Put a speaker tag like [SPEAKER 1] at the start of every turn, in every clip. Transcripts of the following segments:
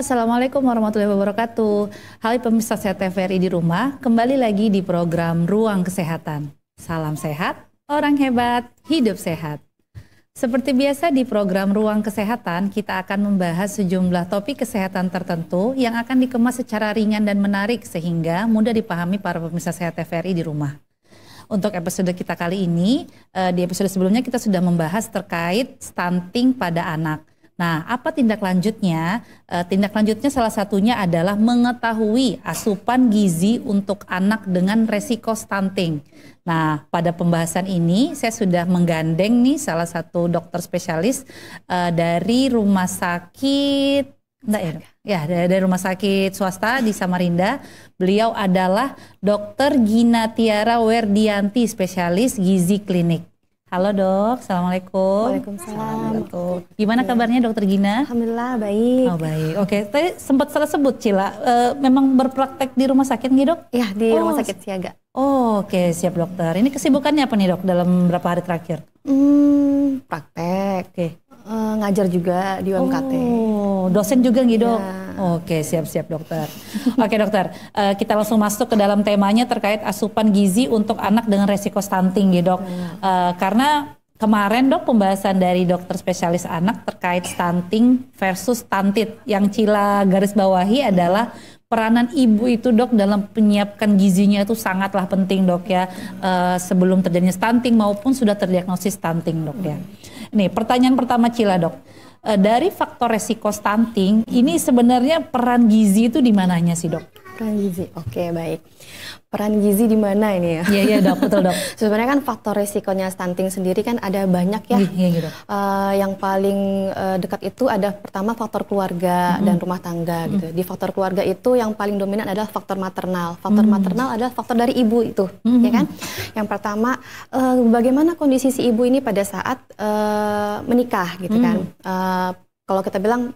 [SPEAKER 1] Assalamualaikum warahmatullahi wabarakatuh. Hai pemirsa Sehat TVRI di rumah, kembali lagi di program Ruang Kesehatan. Salam sehat, orang hebat, hidup sehat. Seperti biasa di program Ruang Kesehatan, kita akan membahas sejumlah topik kesehatan tertentu yang akan dikemas secara ringan dan menarik sehingga mudah dipahami para pemirsa Sehat TVRI di rumah. Untuk episode kita kali ini, di episode sebelumnya kita sudah membahas terkait stunting pada anak. Nah, apa tindak lanjutnya? Tindak lanjutnya salah satunya adalah mengetahui asupan gizi untuk anak dengan resiko stunting. Nah, pada pembahasan ini saya sudah menggandeng nih salah satu dokter spesialis dari rumah sakit, dari rumah sakit swasta di Samarinda. Beliau adalah Dr. Gina Tiara Werdianti, spesialis gizi klinik. Halo dok, assalamualaikum.
[SPEAKER 2] Waalaikumsalam.
[SPEAKER 1] Gimana kabarnya dokter Gina?
[SPEAKER 2] Alhamdulillah baik.
[SPEAKER 1] Oh baik, oke. Tadi sempat salah sebut Cila, memang berpraktek di rumah sakit nih dok?
[SPEAKER 2] Iya di rumah sakit Siaga.
[SPEAKER 1] Oh, oke, siap dokter. Ini kesibukannya apa nih dok dalam beberapa hari terakhir?
[SPEAKER 2] Praktek.
[SPEAKER 1] Oke.
[SPEAKER 2] Ngajar juga di UMKT.
[SPEAKER 1] Oh, dosen juga nih dok?
[SPEAKER 2] Ya.
[SPEAKER 1] Oke, siap-siap dokter. Oke dokter, kita langsung masuk ke dalam temanya terkait asupan gizi untuk anak dengan resiko stunting ya dok. Karena kemarin dok pembahasan dari dokter spesialis anak terkait stunting versus stunted. Yang Cila garis bawahi adalah peranan ibu itu dok dalam menyiapkan gizinya itu sangatlah penting dok ya. Sebelum terjadinya stunting maupun sudah terdiagnosis stunting dok ya. Nih pertanyaan pertama Cila dok. Dari faktor resiko stunting, ini sebenarnya peran gizi itu di mananya sih dok?
[SPEAKER 2] Peran gizi, oke baik. Peran gizi di mana ini ya?
[SPEAKER 1] Iya dok, betul dok.
[SPEAKER 2] Sebenarnya kan faktor resikonya stunting sendiri kan ada banyak ya.
[SPEAKER 1] Iya gitu.
[SPEAKER 2] Yang paling dekat itu ada pertama faktor keluarga dan rumah tangga gitu. Di faktor keluarga itu yang paling dominan adalah faktor maternal. Faktor maternal adalah faktor dari ibu itu, ya kan? Yang pertama bagaimana kondisi si ibu ini pada saat menikah gitu kan? Kalau kita bilang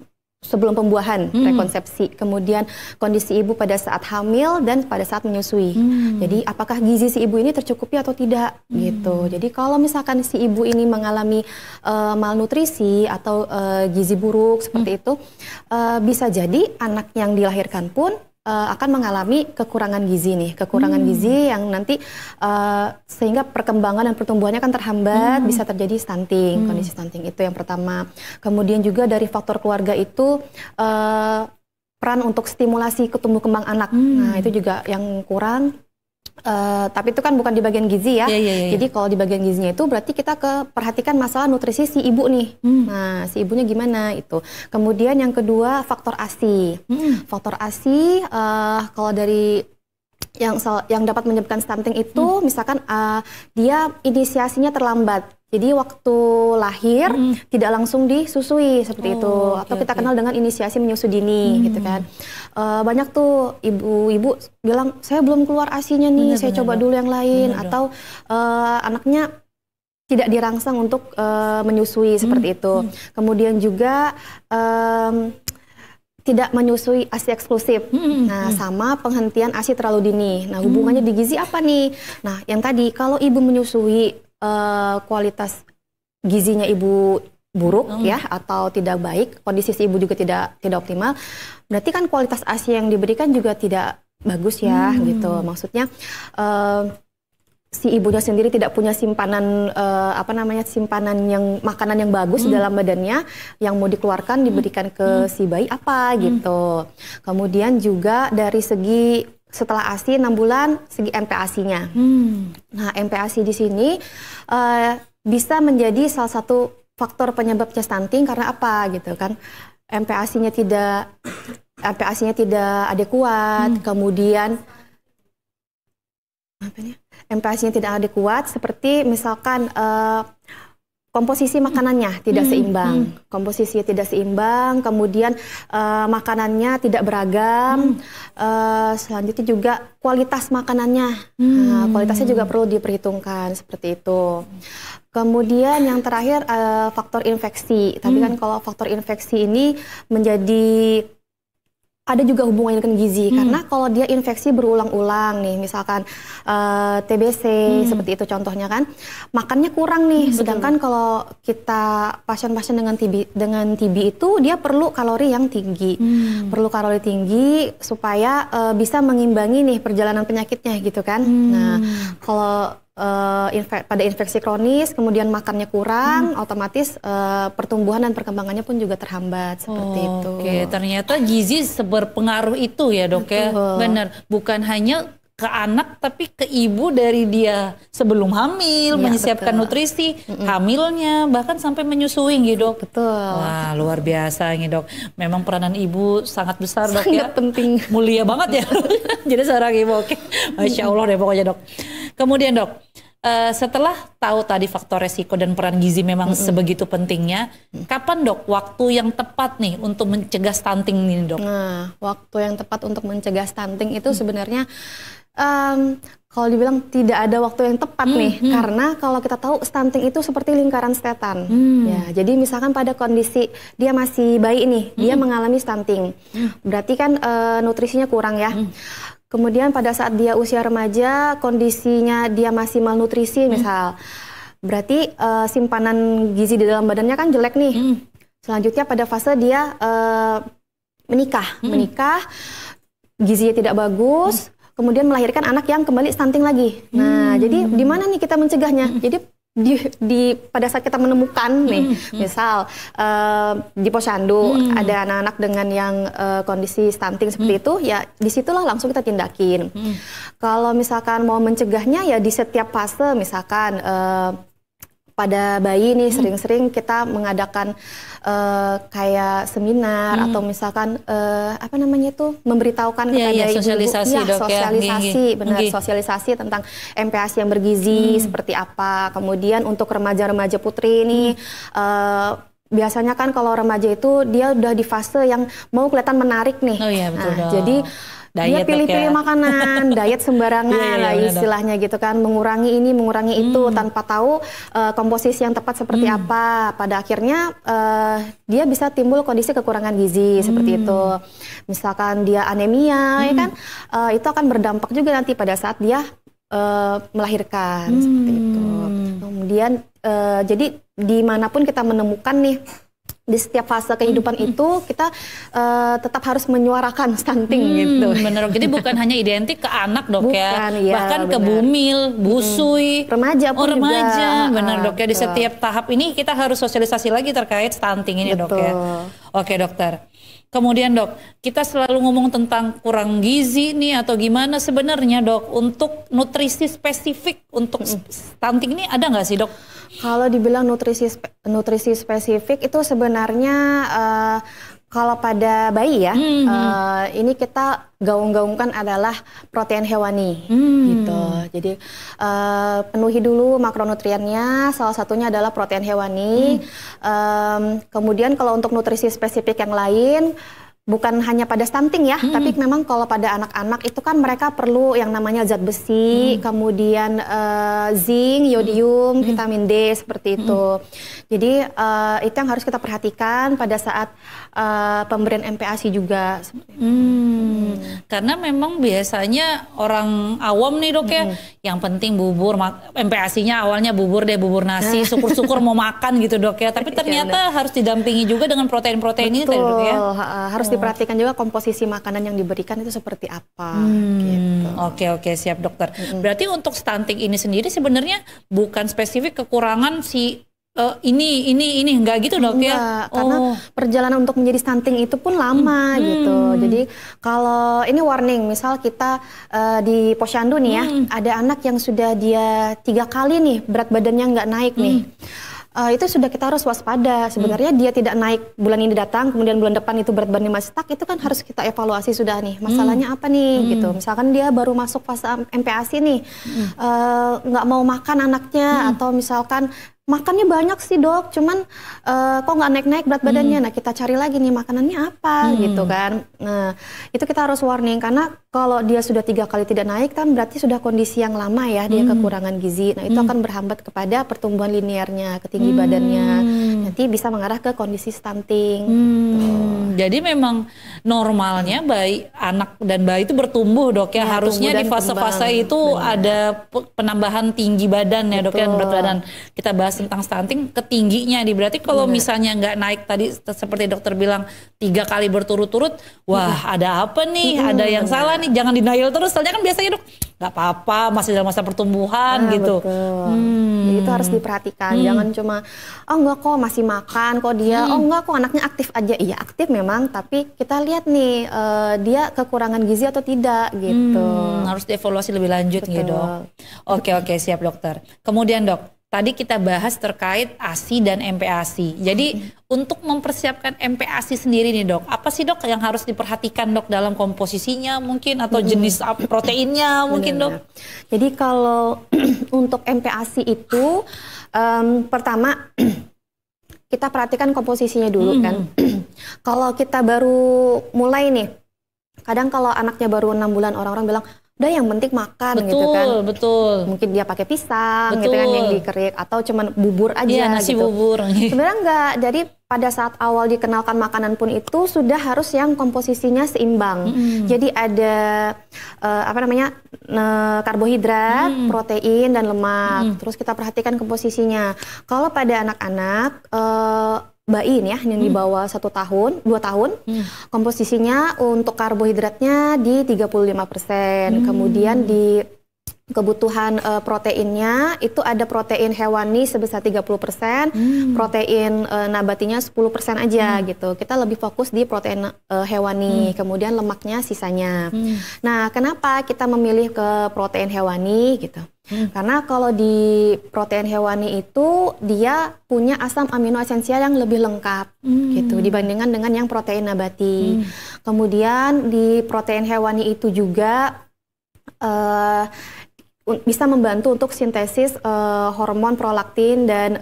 [SPEAKER 2] sebelum pembuahan, rekonsepsi, kemudian kondisi ibu pada saat hamil dan pada saat menyusui. Jadi apakah gizi si ibu ini tercukupi atau tidak gitu. Jadi kalau misalkan si ibu ini mengalami malnutrisi atau gizi buruk seperti itu, bisa jadi anak yang dilahirkan pun akan mengalami kekurangan gizi nih, kekurangan gizi yang nanti sehingga perkembangan dan pertumbuhannya akan terhambat, bisa terjadi stunting, kondisi stunting itu yang pertama. Kemudian juga dari faktor keluarga itu peran untuk stimulasi tumbuh kembang anak, nah itu juga yang kurang. Tapi itu kan bukan di bagian gizi ya. Jadi kalau di bagian gizinya itu berarti kita perhatikan masalah nutrisi si ibu nih. Nah, si ibunya gimana itu. Kemudian yang kedua faktor ASI. Faktor ASI kalau dari yang dapat menyebabkan stunting itu misalkan dia inisiasinya terlambat. Jadi waktu lahir tidak langsung disusui seperti itu, atau kita kenal dengan inisiasi menyusui dini, gitu kan. Banyak tuh ibu-ibu bilang saya belum keluar ASI-nya nih, saya coba dulu yang lain, atau anaknya tidak dirangsang untuk menyusui seperti itu. Kemudian juga tidak menyusui ASI eksklusif. Nah, sama penghentian ASI terlalu dini. Nah, hubungannya di gizi apa nih? Nah, yang tadi kalau ibu menyusui kualitas gizinya ibu buruk ya atau tidak baik, kondisi si ibu juga tidak optimal, berarti kan kualitas ASI yang diberikan juga tidak bagus ya gitu. Maksudnya si ibunya sendiri tidak punya simpanan simpanan yang makanan yang bagus di dalam badannya yang mau dikeluarkan diberikan ke si bayi apa gitu. Kemudian juga dari segi setelah ASI 6 bulan segi MPASI-nya. Nah, MPASI di sini bisa menjadi salah satu faktor penyebabnya stunting karena apa gitu kan? MPASI-nya tidak adekuat, kemudian MPASI-nya tidak adekuat seperti misalkan komposisi makanannya tidak seimbang, komposisinya tidak seimbang, kemudian makanannya tidak beragam, selanjutnya juga kualitas makanannya, kualitasnya juga perlu diperhitungkan seperti itu. Kemudian yang terakhir faktor infeksi, tapi kan kalau faktor infeksi ini menjadi ada juga hubungannya dengan gizi, karena kalau dia infeksi berulang-ulang nih, misalkan TBC seperti itu contohnya kan, makannya kurang nih. Sedangkan kalau kita pasien-pasien dengan TB itu dia perlu kalori yang tinggi, perlu kalori tinggi supaya bisa mengimbangi nih perjalanan penyakitnya gitu kan. Nah, kalau pada infeksi kronis, kemudian makannya kurang, otomatis pertumbuhan dan perkembangannya pun juga terhambat seperti itu.
[SPEAKER 1] Oke, ternyata gizi berpengaruh itu ya dok.
[SPEAKER 2] Betul.
[SPEAKER 1] Ya, benar. Bukan hanya ke anak tapi ke ibu dari dia sebelum hamil, menyiapkan nutrisi, hamilnya, bahkan sampai menyusui gitu dok.
[SPEAKER 2] Betul.
[SPEAKER 1] Wah, luar biasa nih dok. Memang peranan ibu sangat besar dok,
[SPEAKER 2] sangat penting.
[SPEAKER 1] Mulia banget ya. Jadi seorang ibu, oke. Masya Allah deh pokoknya dok. Kemudian dok, setelah tahu tadi faktor resiko dan peran gizi memang sebegitu pentingnya, kapan dok waktu yang tepat nih untuk mencegah stunting ini dok?
[SPEAKER 2] Nah, waktu yang tepat untuk mencegah stunting itu sebenarnya kalau dibilang tidak ada waktu yang tepat nih, karena kalau kita tahu stunting itu seperti lingkaran setan. Ya, jadi misalkan pada kondisi dia masih bayi nih, dia mengalami stunting, berarti kan nutrisinya kurang ya. Kemudian pada saat dia usia remaja, kondisinya dia masih malnutrisi misal, berarti simpanan gizi di dalam badannya kan jelek nih. Selanjutnya pada fase dia menikah, gizinya tidak bagus, kemudian melahirkan anak yang kembali stunting lagi. Nah, jadi di mana nih kita mencegahnya? Jadi pada saat kita menemukan nih, misal di posyandu ada anak-anak dengan yang kondisi stunting seperti itu, ya disitulah langsung kita tindakin. Kalau misalkan mau mencegahnya ya di setiap fase, misalkan pada bayi nih sering-sering kita mengadakan kayak seminar atau misalkan apa namanya itu memberitahukan kepada ibu,
[SPEAKER 1] sosialisasi dok,
[SPEAKER 2] sosialisasi benar, sosialisasi tentang MPASI yang bergizi seperti apa. Kemudian untuk remaja-remaja putri ini biasanya kan kalau remaja itu dia udah di fase yang mau kelihatan menarik nih.
[SPEAKER 1] Oh iya betul dok.
[SPEAKER 2] Jadi dia
[SPEAKER 1] diet,
[SPEAKER 2] pilih-pilih makanan, diet sembarangan lah istilahnya gitu kan, mengurangi ini, mengurangi itu tanpa tahu komposisi yang tepat seperti apa. Pada akhirnya dia bisa timbul kondisi kekurangan gizi seperti itu. Misalkan dia anemia, ya kan, itu akan berdampak juga nanti pada saat dia melahirkan seperti itu. Kemudian jadi dimanapun kita menemukan nih, di setiap fase kehidupan itu kita tetap harus menyuarakan stunting gitu.
[SPEAKER 1] Bener, jadi bukan hanya identik ke anak dok ya, bahkan ke
[SPEAKER 2] bener.
[SPEAKER 1] bumil, busui,
[SPEAKER 2] remaja pun
[SPEAKER 1] remaja,
[SPEAKER 2] juga.
[SPEAKER 1] Bener dok ya. Di setiap tahap ini kita harus sosialisasi lagi terkait stunting ini dok ya. Oke dokter. Kemudian dok, kita selalu ngomong tentang kurang gizi nih atau gimana sebenarnya dok, untuk nutrisi spesifik untuk stunting ini ada nggak sih dok?
[SPEAKER 2] Kalau dibilang nutrisi spesifik itu sebenarnya kalau pada bayi ya, ini kita gaung-gaungkan adalah protein hewani gitu. Jadi penuhi dulu makronutriennya, salah satunya adalah protein hewani. Kemudian kalau untuk nutrisi spesifik yang lain, bukan hanya pada stunting ya, tapi memang kalau pada anak-anak itu kan mereka perlu yang namanya zat besi, kemudian zinc, yodium, vitamin D seperti itu. Jadi itu yang harus kita perhatikan pada saat pemberian MPASI juga.
[SPEAKER 1] Karena memang biasanya orang awam nih dok ya, yang penting bubur, MPASI-nya awalnya bubur deh, bubur nasi, syukur-syukur mau makan gitu dok ya. Tapi ternyata harus didampingi juga dengan protein-protein ini tadi dok ya.
[SPEAKER 2] Harus diperhatikan juga komposisi makanan yang diberikan itu seperti apa. Gitu.
[SPEAKER 1] Oke siap dokter. Berarti untuk stunting ini sendiri sebenarnya bukan spesifik kekurangan si ini enggak gitu dok ya?
[SPEAKER 2] Karena perjalanan untuk menjadi stunting itu pun lama gitu. Jadi kalau ini warning, misal kita di posyandu nih ya, ada anak yang sudah dia 3 kali nih berat badannya nggak naik nih. Itu sudah kita harus waspada. Sebenarnya dia tidak naik bulan ini datang, kemudian bulan depan itu berat badannya masih stuck, itu kan harus kita evaluasi sudah nih. Masalahnya apa nih gitu. Misalkan dia baru masuk fase MPASI nih, nggak mau makan anaknya, atau misalkan makannya banyak sih dok, cuman kok nggak naik-naik berat badannya. Nah kita cari lagi nih makanannya apa gitu kan. Nah itu kita harus warning, karena kalau dia sudah 3 kali tidak naik kan berarti sudah kondisi yang lama ya, dia kekurangan gizi. Nah itu akan berhambat kepada pertumbuhan linearnya, ketinggi badannya. nanti bisa mengarah ke kondisi stunting.
[SPEAKER 1] Jadi memang normalnya anak dan bayi itu bertumbuh dok ya, harusnya di fase-fase itu ada penambahan tinggi badan ya dok ya, berat badan. Kita bahas tentang stunting, ketingginya berarti kalau misalnya nggak naik tadi seperti dokter bilang 3 kali berturut-turut, wah ada apa nih, ada yang salah nih, jangan denial terus, soalnya kan biasanya dok nggak apa-apa, masih dalam masa pertumbuhan gitu.
[SPEAKER 2] Jadi itu harus diperhatikan, jangan cuma oh enggak kok masih makan kok dia, oh enggak kok anaknya aktif aja. Iya aktif memang, tapi kita lihat nih dia kekurangan gizi atau tidak gitu.
[SPEAKER 1] Harus dievaluasi lebih lanjut gitu dok. Oke siap dokter. Kemudian dok, tadi kita bahas terkait ASI dan MPASI. Jadi untuk mempersiapkan MPASI sendiri nih dok, apa sih dok yang harus diperhatikan dok dalam komposisinya mungkin atau jenis proteinnya mungkin dok?
[SPEAKER 2] Jadi kalau untuk MPASI itu pertama kita perhatikan komposisinya dulu kan. Kalau kita baru mulai nih, kadang kalau anaknya baru 6 bulan orang-orang bilang udah yang penting makan gitu kan.
[SPEAKER 1] Betul.
[SPEAKER 2] Mungkin dia pakai pisang gitu kan yang dikerik atau cuman bubur aja
[SPEAKER 1] iya, nasi
[SPEAKER 2] gitu.
[SPEAKER 1] Bubur.
[SPEAKER 2] Sebenarnya enggak. Jadi pada saat awal dikenalkan makanan pun itu sudah harus yang komposisinya seimbang. Jadi ada karbohidrat, protein dan lemak. Terus kita perhatikan komposisinya. Kalau pada anak-anak bayi nih ya yang di bawah 1 tahun, 2 tahun, komposisinya untuk karbohidratnya di 35%. Kemudian di kebutuhan proteinnya itu ada protein hewani sebesar 30%, protein nabatinya 10% aja gitu. Kita lebih fokus di protein hewani, kemudian lemaknya sisanya. Nah, kenapa kita memilih ke protein hewani gitu? Karena kalau di protein hewani itu dia punya asam amino esensial yang lebih lengkap gitu dibandingkan dengan yang protein nabati. Kemudian di protein hewani itu juga bisa membantu untuk sintesis hormon prolaktin dan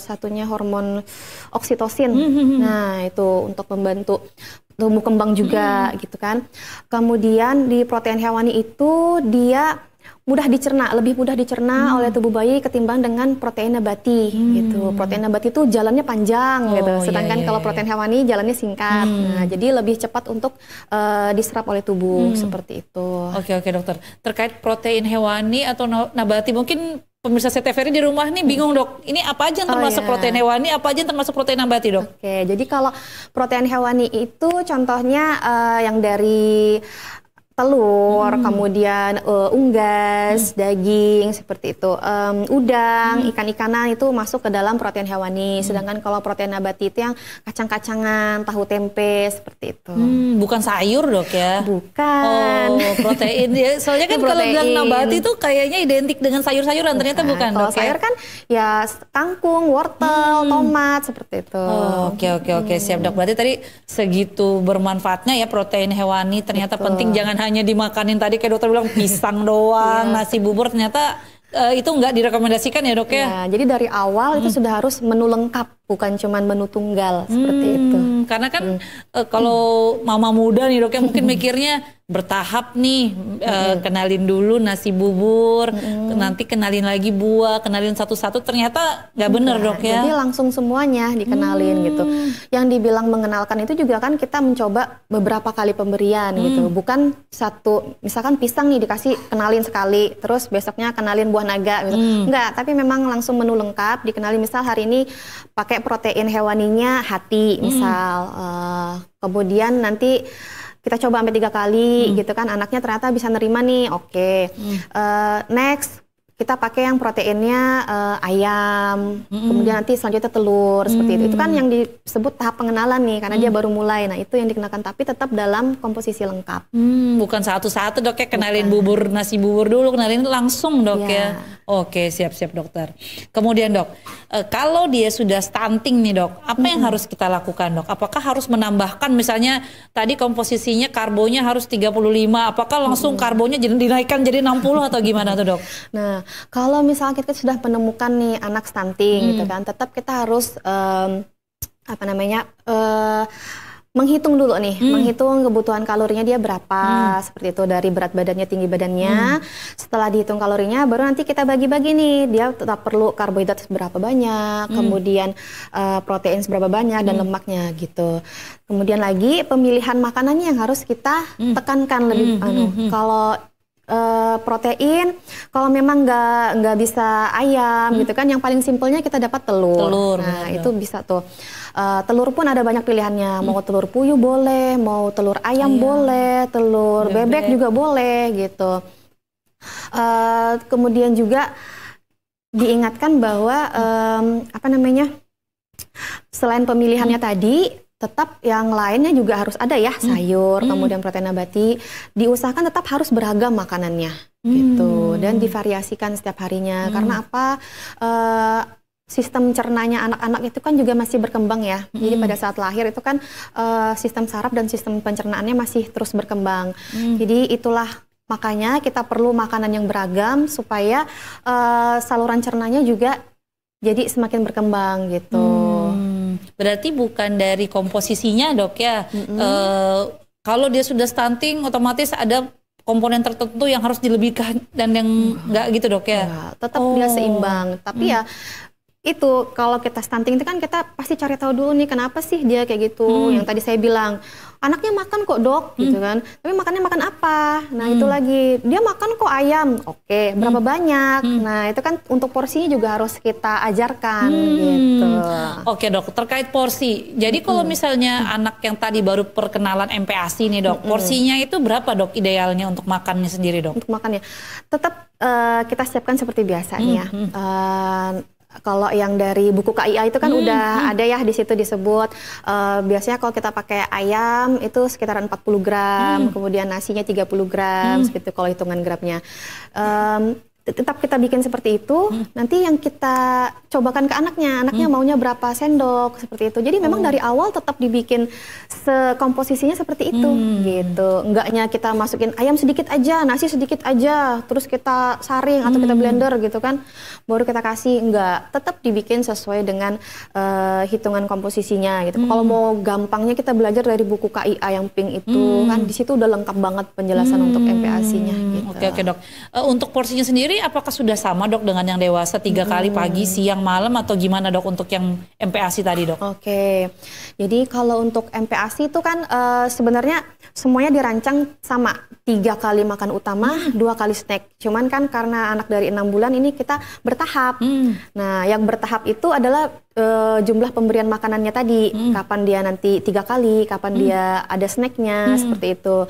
[SPEAKER 2] satunya hormon oksitosin. Nah, itu untuk membantu tumbuh kembang juga gitu kan. Kemudian di protein hewani itu dia lebih mudah dicerna oleh tubuh bayi ketimbang dengan protein nabati gitu. Protein nabati itu jalannya panjang gitu, sedangkan kalau protein hewani jalannya singkat. Nah, jadi lebih cepat untuk diserap oleh tubuh seperti itu.
[SPEAKER 1] Oke dokter. Terkait protein hewani atau nabati, mungkin pemirsa CTVRI di rumah nih bingung dok, ini apa aja yang termasuk protein hewani, apa aja yang termasuk protein nabati dok?
[SPEAKER 2] Oke, jadi kalau protein hewani itu contohnya yang dari telur, kemudian unggas, daging seperti itu, udang, ikan-ikanan itu masuk ke dalam protein hewani. Sedangkan kalau protein nabati itu yang kacang-kacangan, tahu tempe seperti itu.
[SPEAKER 1] Bukan sayur dok ya?
[SPEAKER 2] Bukan.
[SPEAKER 1] Oh, protein ya. Soalnya kan kalau bilang nabati itu kayaknya identik dengan sayur-sayuran, ternyata bukan
[SPEAKER 2] kalau
[SPEAKER 1] dok ya?
[SPEAKER 2] sayur kan ya kangkung, wortel, tomat seperti itu.
[SPEAKER 1] Oke, siap dok. Berarti tadi segitu bermanfaatnya ya protein hewani, ternyata penting, jangan hanya dimakanin tadi kayak dokter bilang pisang doang, nasi bubur, ternyata itu nggak direkomendasikan ya dok ya?
[SPEAKER 2] Jadi dari awal itu sudah harus menu lengkap, bukan cuma menu tunggal seperti itu.
[SPEAKER 1] Karena kan kalau mama muda nih dok ya mungkin mikirnya bertahap nih, kenalin dulu nasi bubur, nanti kenalin lagi buah, kenalin satu-satu, ternyata nggak bener dok ya?
[SPEAKER 2] Jadi langsung semuanya dikenalin gitu. Yang dibilang mengenalkan itu juga kan kita mencoba beberapa kali pemberian gitu, bukan satu, misalkan pisang nih dikasih kenalin sekali, terus besoknya kenalin buah naga gitu. Enggak, tapi memang langsung menu lengkap, dikenalin misal hari ini pakai protein hewaninya hati misal, kemudian nanti kita coba sampai 3 kali gitu kan, anaknya ternyata bisa nerima nih, oke. Next kita pakai yang proteinnya ayam, kemudian nanti selanjutnya telur seperti itu. Itu kan yang disebut tahap pengenalan nih, karena dia baru mulai. Nah itu yang dikenakan, tapi tetap dalam komposisi lengkap.
[SPEAKER 1] Bukan satu-satu dok ya, kenalin bubur, nasi bubur dulu, kenalin langsung dok ya. Oke, siap-siap dokter. Kemudian dok, kalau dia sudah stunting nih dok, apa yang harus kita lakukan dok? Apakah harus menambahkan misalnya tadi komposisinya karbonya harus 35, apakah langsung karbonya dinaikkan jadi 60 atau gimana tuh dok?
[SPEAKER 2] Nah, kalau misalnya kita sudah menemukan nih anak stunting gitu kan, tetap kita harus menghitung dulu nih, menghitung kebutuhan kalorinya dia berapa, seperti itu dari berat badannya, tinggi badannya. Setelah dihitung kalorinya, baru nanti kita bagi-bagi nih, dia tetap perlu karbohidrat seberapa banyak, kemudian protein seberapa banyak, dan lemaknya gitu. Kemudian lagi pemilihan makanannya yang harus kita tekankan lebih. Kalau protein, kalau memang nggak bisa ayam gitu kan, yang paling simpelnya kita dapat telur. Nah itu bisa tuh. Telur pun ada banyak pilihannya, mau telur puyuh boleh, mau telur ayam boleh, telur bebek juga boleh gitu. Kemudian juga diingatkan bahwa selain pemilihannya tadi, tetap yang lainnya juga harus ada ya, sayur, kemudian protein nabati. Diusahakan tetap harus beragam makanannya gitu, dan divariasikan setiap harinya. Karena apa? Sistem cernanya anak-anak itu kan juga masih berkembang ya. Jadi pada saat lahir itu kan sistem saraf dan sistem pencernaannya masih terus berkembang. Jadi itulah makanya kita perlu makanan yang beragam supaya saluran cernanya juga jadi semakin berkembang gitu.
[SPEAKER 1] Berarti bukan dari komposisinya dok ya. Kalau dia sudah stunting otomatis ada komponen tertentu yang harus dilebihkan dan yang enggak gitu dok ya.
[SPEAKER 2] Tetap dia seimbang. Tapi ya itu kalau kita stunting itu kan kita pasti cari tahu dulu nih kenapa sih dia kayak gitu. Yang tadi saya bilang anaknya makan kok dok gitu kan, tapi makannya makan apa? Nah itu lagi dia makan kok ayam, oke, berapa banyak? Nah itu kan untuk porsinya juga harus kita ajarkan gitu.
[SPEAKER 1] Oke dok, terkait porsi, jadi kalau misalnya anak yang tadi baru perkenalan MPASI nih dok, porsinya itu berapa dok idealnya untuk makannya sendiri dok? Untuk
[SPEAKER 2] makannya tetap kita siapkan seperti biasa nih ya. Kalau yang dari buku KIA itu kan udah ada ya di situ disebut biasanya kalau kita pakai ayam itu sekitar 40 gram, kemudian nasinya 30 gram, seperti kalau hitungan gramnya. Tetap kita bikin seperti itu, nanti yang kita cobakan ke anaknya maunya berapa sendok, seperti itu. Jadi memang dari awal tetap dibikin komposisinya seperti itu, gitu. Enggaknya kita masukin ayam sedikit aja, nasi sedikit aja, terus kita saring atau kita blender gitu kan, baru kita kasih. Enggak, tetap dibikin sesuai dengan hitungan komposisinya gitu. Kalau mau gampangnya kita belajar dari buku KIA yang pink itu, kan di situ udah lengkap banget penjelasan untuk MPASI-nya. Gitu.
[SPEAKER 1] Oke dok, untuk porsinya sendiri apakah sudah sama dok dengan yang dewasa 3 kali pagi, siang, malam atau gimana dok untuk yang MPASI tadi dok?
[SPEAKER 2] Oke, jadi kalau untuk MPASI itu kan sebenarnya semuanya dirancang sama, 3 kali makan utama, 2 kali snack. Cuman kan karena anak dari 6 bulan ini kita bertahap. Nah yang bertahap itu adalah jumlah pemberian makanannya tadi, kapan dia nanti 3 kali, kapan dia ada snacknya, seperti itu.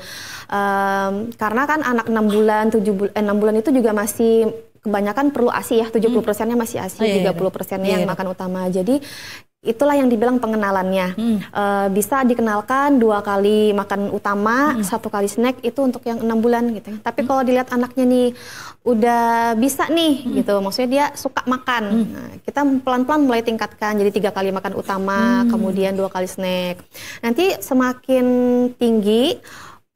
[SPEAKER 2] Karena kan anak 6 bulan, 6 bulan itu juga masih kebanyakan perlu ASI ya, 70%-nya masih ASI, 30%-nya yang makan utama. Jadi itulah yang dibilang pengenalannya. Bisa dikenalkan 2 kali makan utama, 1 kali snack itu untuk yang 6 bulan gitu. Tapi kalau dilihat anaknya nih udah bisa nih gitu, maksudnya dia suka makan. Nah, kita pelan-pelan mulai tingkatkan jadi 3 kali makan utama, kemudian 2 kali snack. Nanti semakin tinggi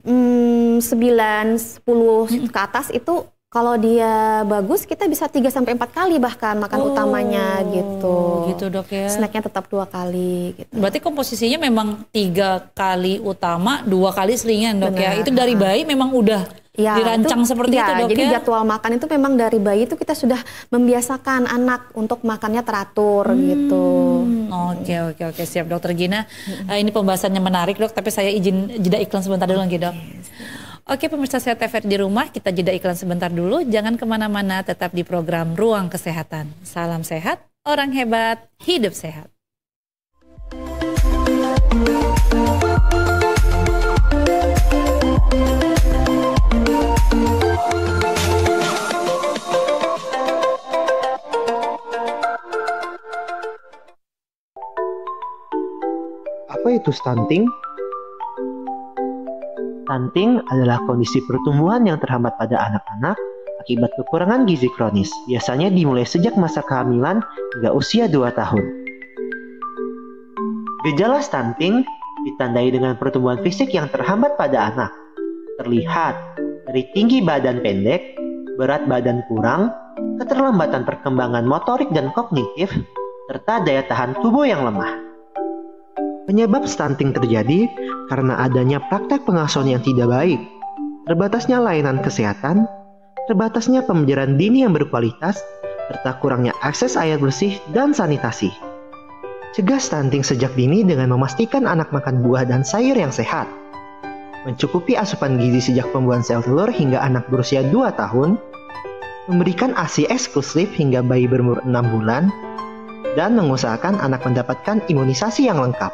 [SPEAKER 2] 9, 10 ke atas itu kalau dia bagus kita bisa 3-4 kali bahkan makan utamanya gitu.
[SPEAKER 1] Gitu dok ya.
[SPEAKER 2] Snacknya tetap 2 kali gitu.
[SPEAKER 1] Berarti komposisinya memang 3 kali utama, 2 kali selingan dok. Benar. Ya. Itu dari bayi memang udah dirancang seperti itu dok
[SPEAKER 2] jadi
[SPEAKER 1] ya.
[SPEAKER 2] jadwal makan itu memang dari bayi itu kita sudah membiasakan anak untuk makannya teratur gitu.
[SPEAKER 1] Oke siap dokter Gina. Ini pembahasannya menarik dok, tapi saya izin jeda iklan sebentar dulu lagi dok. Oke pemirsa Sehat TVRI di rumah, kita jeda iklan sebentar dulu. Jangan kemana-mana, tetap di program Ruang Kesehatan. Salam sehat, orang hebat, hidup sehat.
[SPEAKER 3] Apa itu stunting? Stunting adalah kondisi pertumbuhan yang terhambat pada anak-anak akibat kekurangan gizi kronis, biasanya dimulai sejak masa kehamilan hingga usia 2 tahun. Gejala stunting ditandai dengan pertumbuhan fisik yang terhambat pada anak, terlihat dari tinggi badan pendek, berat badan kurang, keterlambatan perkembangan motorik dan kognitif, serta daya tahan tubuh yang lemah. Penyebab stunting terjadi karena adanya praktek pengasuhan yang tidak baik, terbatasnya layanan kesehatan, terbatasnya pembelajaran dini yang berkualitas, serta kurangnya akses air bersih dan sanitasi. Cegah stunting sejak dini dengan memastikan anak makan buah dan sayur yang sehat, mencukupi asupan gizi sejak pembuahan sel telur hingga anak berusia 2 tahun, memberikan ASI eksklusif hingga bayi berumur 6 bulan, dan mengusahakan anak mendapatkan imunisasi yang lengkap.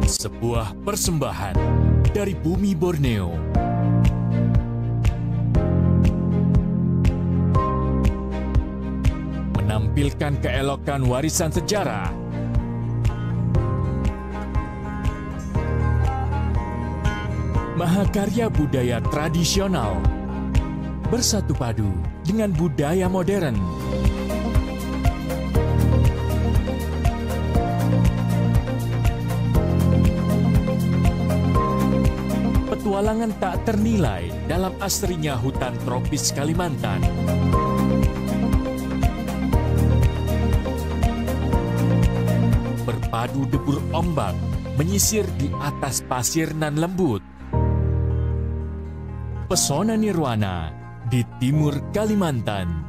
[SPEAKER 4] Sebuah persembahan dari bumi Borneo. Menampilkan keelokan warisan sejarah. Mahakarya budaya tradisional bersatu padu dengan budaya modern. Petualangan tak ternilai dalam asrinya hutan tropis Kalimantan. Berpadu debur ombak menyisir di atas pasir nan lembut. Pesona nirwana di timur Kalimantan.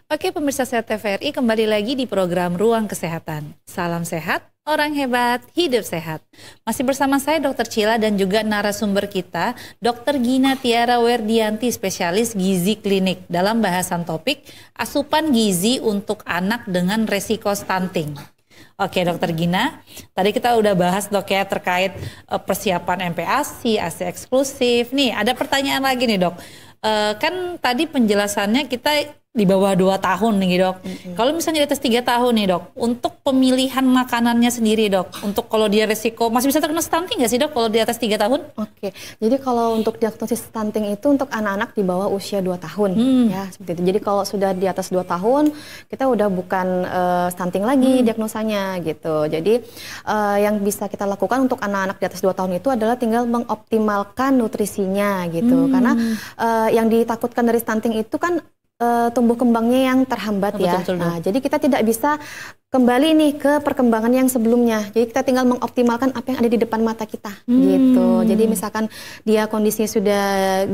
[SPEAKER 1] Oke pemirsa Sehat TVRI, kembali lagi di program Ruang Kesehatan. Salam sehat, orang hebat, hidup sehat. Masih bersama saya Dr. Cila dan juga narasumber kita Dr. Gina Tiara Werdianti, spesialis gizi klinik, dalam bahasan topik asupan gizi untuk anak dengan resiko stunting. Oke Dokter Gina, tadi kita udah bahas dok ya terkait persiapan MPASI, ASI eksklusif. Nih ada pertanyaan lagi nih dok. Kan tadi penjelasannya kita di bawah 2 tahun nih dok. Kalau misalnya di atas 3 tahun nih dok, untuk pemilihan makanannya sendiri dok, untuk kalau dia resiko masih bisa terkena stunting nggak sih dok kalau di atas 3 tahun?
[SPEAKER 2] Oke, jadi kalau untuk diagnosis stunting itu untuk anak-anak di bawah usia 2 tahun ya seperti itu. Jadi kalau sudah di atas 2 tahun kita udah bukan stunting lagi diagnosanya gitu. Jadi yang bisa kita lakukan untuk anak-anak di atas 2 tahun itu adalah tinggal mengoptimalkan nutrisinya gitu. Karena yang ditakutkan dari stunting itu kan tumbuh kembangnya yang terhambat ya.
[SPEAKER 1] Betul,
[SPEAKER 2] nah, jadi kita tidak bisa kembali nih ke perkembangan yang sebelumnya. Jadi kita tinggal mengoptimalkan apa yang ada di depan mata kita gitu. Jadi misalkan dia kondisinya sudah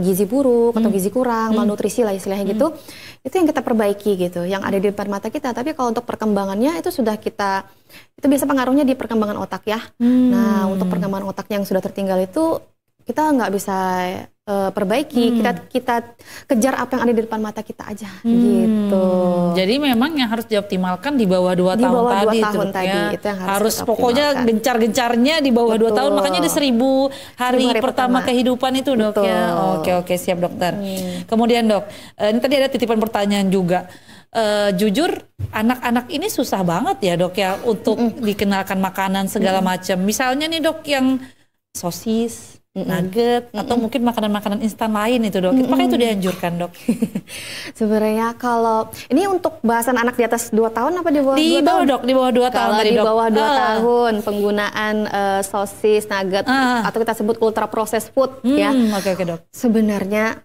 [SPEAKER 2] gizi buruk atau gizi kurang, malnutrisi lah istilahnya gitu. Itu yang kita perbaiki gitu, yang ada di depan mata kita. Tapi kalau untuk perkembangannya itu sudah kita, itu biasa pengaruhnya di perkembangan otak ya. Nah, untuk perkembangan otak yang sudah tertinggal itu kita nggak bisa perbaiki, kita kejar apa yang ada di depan mata kita aja gitu.
[SPEAKER 1] Jadi memang yang harus dioptimalkan di bawah 2 tahun
[SPEAKER 2] bawah
[SPEAKER 1] tadi,
[SPEAKER 2] 2 tahun tadi
[SPEAKER 1] ya.
[SPEAKER 2] itu yang
[SPEAKER 1] harus pokoknya gencar-gencarnya di bawah 2 tahun, makanya di 1000 hari pertama kehidupan itu dok. Betul. Ya. Oke siap dokter. Kemudian dok, ini tadi ada titipan pertanyaan juga. Jujur anak-anak ini susah banget ya dok ya untuk dikenalkan makanan segala macam. Misalnya nih dok yang sosis, nugget, atau mungkin makanan-makanan instan lain itu dok. Apakah itu dianjurkan dok?
[SPEAKER 2] Sebenarnya kalau ini untuk bahasan anak di atas 2 tahun apa di bawah 2 tahun? Di bawah
[SPEAKER 1] dok, di bawah 2 tahun
[SPEAKER 2] tadi
[SPEAKER 1] dok.
[SPEAKER 2] Di bawah 2 tahun penggunaan sosis, nugget, atau kita sebut ultra processed food ya.
[SPEAKER 1] Oke dok.
[SPEAKER 2] Sebenarnya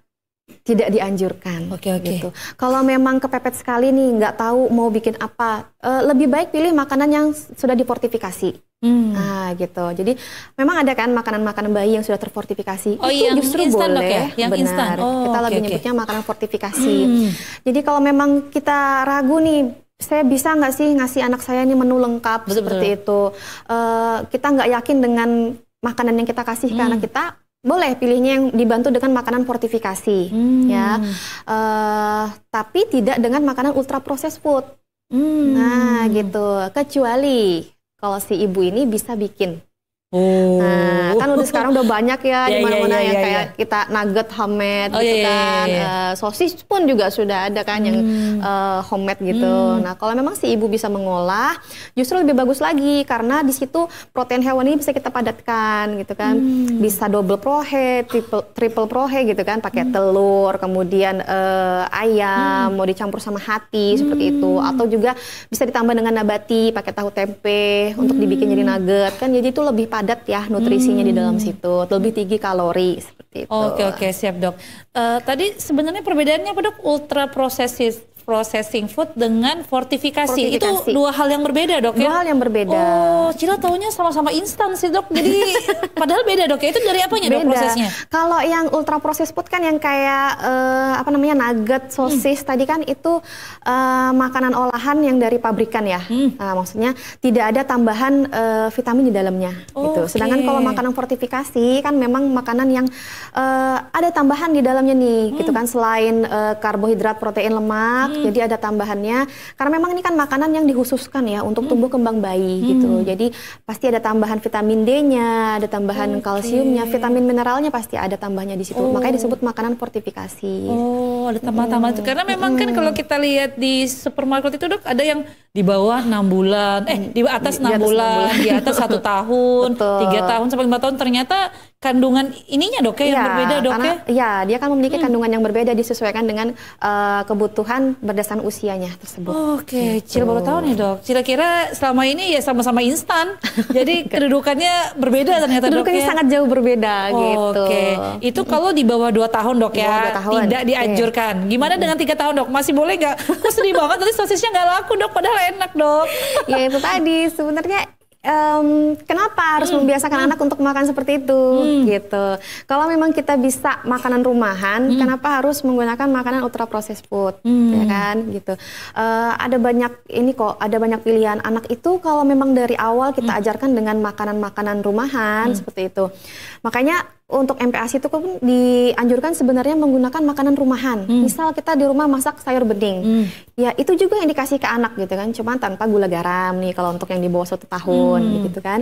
[SPEAKER 2] tidak dianjurkan.
[SPEAKER 1] Oke.
[SPEAKER 2] Gitu. Kalau memang kepepet sekali nih, nggak tahu mau bikin apa, lebih baik pilih makanan yang sudah difortifikasi. Nah gitu. Jadi memang ada kan makanan-makanan bayi yang sudah terfortifikasi.
[SPEAKER 1] Oh,
[SPEAKER 2] itu
[SPEAKER 1] yang
[SPEAKER 2] justru
[SPEAKER 1] instan,
[SPEAKER 2] boleh.
[SPEAKER 1] dok, ya? Yang
[SPEAKER 2] benar.
[SPEAKER 1] instan.
[SPEAKER 2] Kita lebih nyebutnya makanan fortifikasi. Jadi kalau memang kita ragu nih, saya bisa nggak sih ngasih anak saya ini menu lengkap seperti itu. Kita nggak yakin dengan makanan yang kita kasih ke anak kita. Boleh pilihnya yang dibantu dengan makanan fortifikasi, ya. Tapi tidak dengan makanan ultra processed food. Nah, gitu. Kecuali kalau si ibu ini bisa bikin Nah, kan udah sekarang udah banyak ya di mana-mana yang kayak kita nugget homemade gitu kan. Sosis pun juga sudah ada kan yang homemade gitu. Nah, kalau memang si ibu bisa mengolah, justru lebih bagus lagi karena di situ protein hewani bisa kita padatkan gitu kan. Bisa double prohe, triple prohe gitu kan, pakai telur, kemudian ayam, mau dicampur sama hati seperti itu, atau juga bisa ditambah dengan nabati, pakai tahu tempe untuk dibikin jadi nugget kan. Jadi itu lebih padat ya nutrisinya di dalam situ, lebih tinggi kalori seperti itu.
[SPEAKER 1] Oke, siap dok. Tadi sebenarnya perbedaannya apa dok? Ultra processing food dengan fortifikasi. Itu dua hal yang berbeda dok ya?
[SPEAKER 2] Dua hal yang berbeda.
[SPEAKER 1] Oh, Cila taunya sama-sama instan sih dok. Jadi padahal beda dok ya? Itu dari apanya dok prosesnya?
[SPEAKER 2] Kalau yang ultra processed food kan yang kayak nugget, sosis tadi kan itu makanan olahan yang dari pabrikan ya. Maksudnya tidak ada tambahan vitamin di dalamnya gitu. Sedangkan kalau makanan fortifikasi kan memang makanan yang ada tambahan di dalamnya nih gitu kan, selain karbohidrat, protein, lemak. Jadi ada tambahannya karena memang ini kan makanan yang dikhususkan ya untuk tumbuh kembang bayi gitu. Jadi pasti ada tambahan vitamin D-nya, ada tambahan kalsiumnya, vitamin mineralnya pasti ada tambahnya di situ. Makanya disebut makanan fortifikasi.
[SPEAKER 1] Oh, ada tambah-tambah itu. Karena memang kan kalau kita lihat di supermarket itu dok ada yang di bawah 6 bulan, di atas 6 bulan, di atas 1 tahun, 3 tahun sampai 5 tahun, ternyata kandungan ininya dok ya yang berbeda dok
[SPEAKER 2] karena,
[SPEAKER 1] ya?
[SPEAKER 2] dia kan memiliki kandungan yang berbeda disesuaikan dengan kebutuhan berdasarkan usianya tersebut.
[SPEAKER 1] Oke, Cila baru tahu nih dok. Cila kira selama ini ya sama-sama instan, jadi kedudukannya berbeda ternyata dok ya?
[SPEAKER 2] Kedudukannya sangat jauh berbeda gitu.
[SPEAKER 1] Oke, itu kalau di bawah 2 tahun dok ya, tidak dianjurkan. Gimana dengan 3 tahun dok? Masih boleh nggak? Kok sedih banget, tadi sosisnya nggak laku dok, padahal enak dok.
[SPEAKER 2] Ya itu tadi sebenarnya kenapa harus membiasakan anak untuk makan seperti itu gitu. Kalau memang kita bisa makanan rumahan, kenapa harus menggunakan makanan ultra processed food ya kan gitu. Ada banyak ada banyak pilihan. Anak itu kalau memang dari awal kita ajarkan dengan makanan-makanan rumahan seperti itu. Makanya untuk MPASI itu pun dianjurkan sebenarnya menggunakan makanan rumahan. Misal kita di rumah masak sayur bening, ya itu juga yang dikasih ke anak gitu kan, cuma tanpa gula garam nih kalau untuk yang di bawah 1 tahun gitu kan.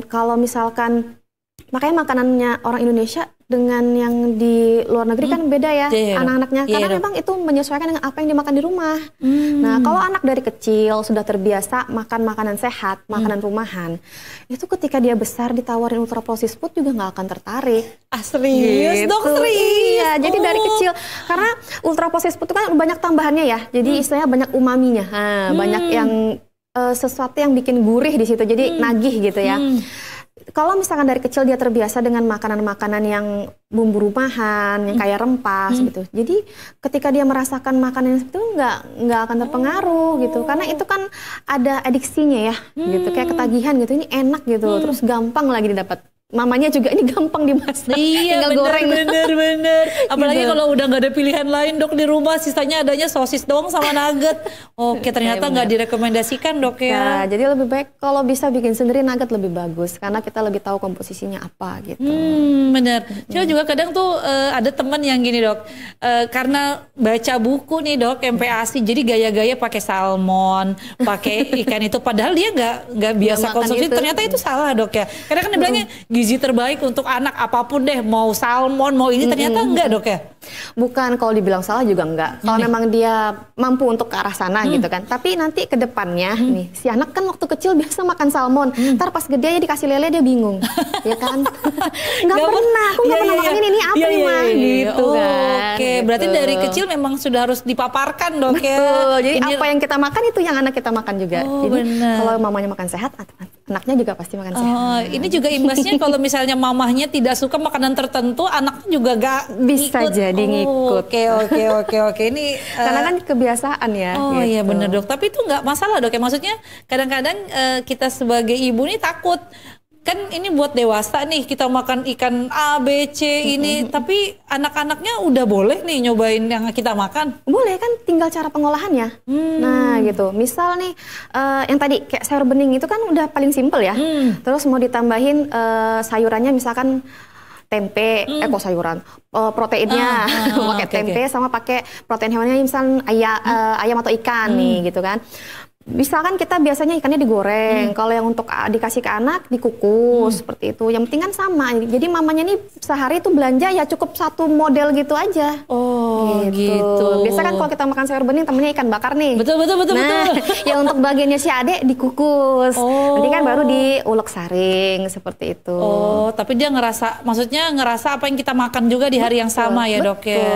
[SPEAKER 2] Kalau misalkan makanya makanannya orang Indonesia dengan yang di luar negeri kan beda ya anak-anaknya, karena memang itu menyesuaikan dengan apa yang dimakan di rumah. Nah kalau anak dari kecil sudah terbiasa makan makanan sehat, makanan rumahan, itu ketika dia besar ditawarin ultra processed food juga nggak akan tertarik.
[SPEAKER 1] Serius dok, serius?
[SPEAKER 2] Iya, jadi dari kecil, karena ultra processed food itu kan banyak tambahannya ya, jadi istilahnya banyak umaminya, banyak yang sesuatu yang bikin gurih di situ, jadi nagih gitu ya. Kalau misalkan dari kecil dia terbiasa dengan makanan-makanan yang bumbu rumahan, yang kayak rempah gitu. Jadi ketika dia merasakan makanan yang seperti itu nggak akan terpengaruh gitu. Karena itu kan ada adiksinya ya, gitu. Kayak ketagihan gitu. Ini enak gitu. Terus gampang lagi didapat. Mamanya juga ini gampang dimasak, tinggal goreng.
[SPEAKER 1] Bener. Apalagi gitu. Kalau udah nggak ada pilihan lain dok di rumah, sisanya adanya sosis doang sama nugget. Oke, ternyata nggak direkomendasikan dok ya.
[SPEAKER 2] Nah, jadi lebih baik kalau bisa bikin sendiri nugget lebih bagus, karena kita lebih tahu komposisinya apa gitu.
[SPEAKER 1] Bener. Cuma juga kadang tuh ada teman yang gini dok, karena baca buku nih dok MPASI, jadi gaya-gaya pakai salmon, pakai ikan itu, padahal dia nggak biasa konsumsi. Ternyata itu salah dok ya. Karena kan dibilangnya gizi terbaik untuk anak apapun deh, mau salmon mau ini, ternyata enggak dok ya?
[SPEAKER 2] Bukan, kalau dibilang salah juga enggak. Kalau memang dia mampu untuk ke arah sana gitu kan. Tapi nanti ke depannya nih, si anak kan waktu kecil biasa makan salmon, ntar pas gede ya dikasih lele dia bingung, ya kan? Nggak pernah, aku nggak pernah makan ini apa nih mah, gitu kan.
[SPEAKER 1] Oke, berarti dari kecil memang sudah harus dipaparkan dok ya.
[SPEAKER 2] Jadi apa yang kita makan itu yang anak kita makan juga. Jadi kalau mamanya makan sehat, anaknya juga pasti makan sehat.
[SPEAKER 1] Ini juga imbasnya kalau misalnya mamahnya tidak suka makanan tertentu, anaknya juga gak
[SPEAKER 2] bisa ikut. Jadi ngikut.
[SPEAKER 1] Oke. Ini
[SPEAKER 2] karena kan kebiasaan ya.
[SPEAKER 1] Oh iya bener dok. Tapi itu nggak masalah dok ya. Maksudnya kadang-kadang kita sebagai ibu nih takut. Kan ini buat dewasa nih kita makan ikan A, B, C ini. Tapi anak-anaknya udah boleh nih nyobain yang kita makan?
[SPEAKER 2] Boleh kan, tinggal cara pengolahannya. Nah gitu. Misal nih yang tadi kayak sayur bening itu kan udah paling simpel ya. Terus mau ditambahin sayurannya misalkan tempe, kok sayuran, proteinnya pakai tempe sama pakai protein hewannya misal ayam atau ikan nih gitu kan. Misalkan kita biasanya ikannya digoreng, kalau yang untuk dikasih ke anak dikukus seperti itu. Yang penting kan sama. Jadi mamanya nih sehari itu belanja ya cukup satu model gitu aja.
[SPEAKER 1] Oh gitu.
[SPEAKER 2] Biasa kan kalau kita makan sayur bening temennya ikan bakar nih.
[SPEAKER 1] Betul.
[SPEAKER 2] Nah, ya untuk bagiannya si adek dikukus. Nanti kan baru diulek saring seperti itu.
[SPEAKER 1] Oh, tapi dia maksudnya ngerasa apa yang kita makan juga di hari yang sama ya dok ya.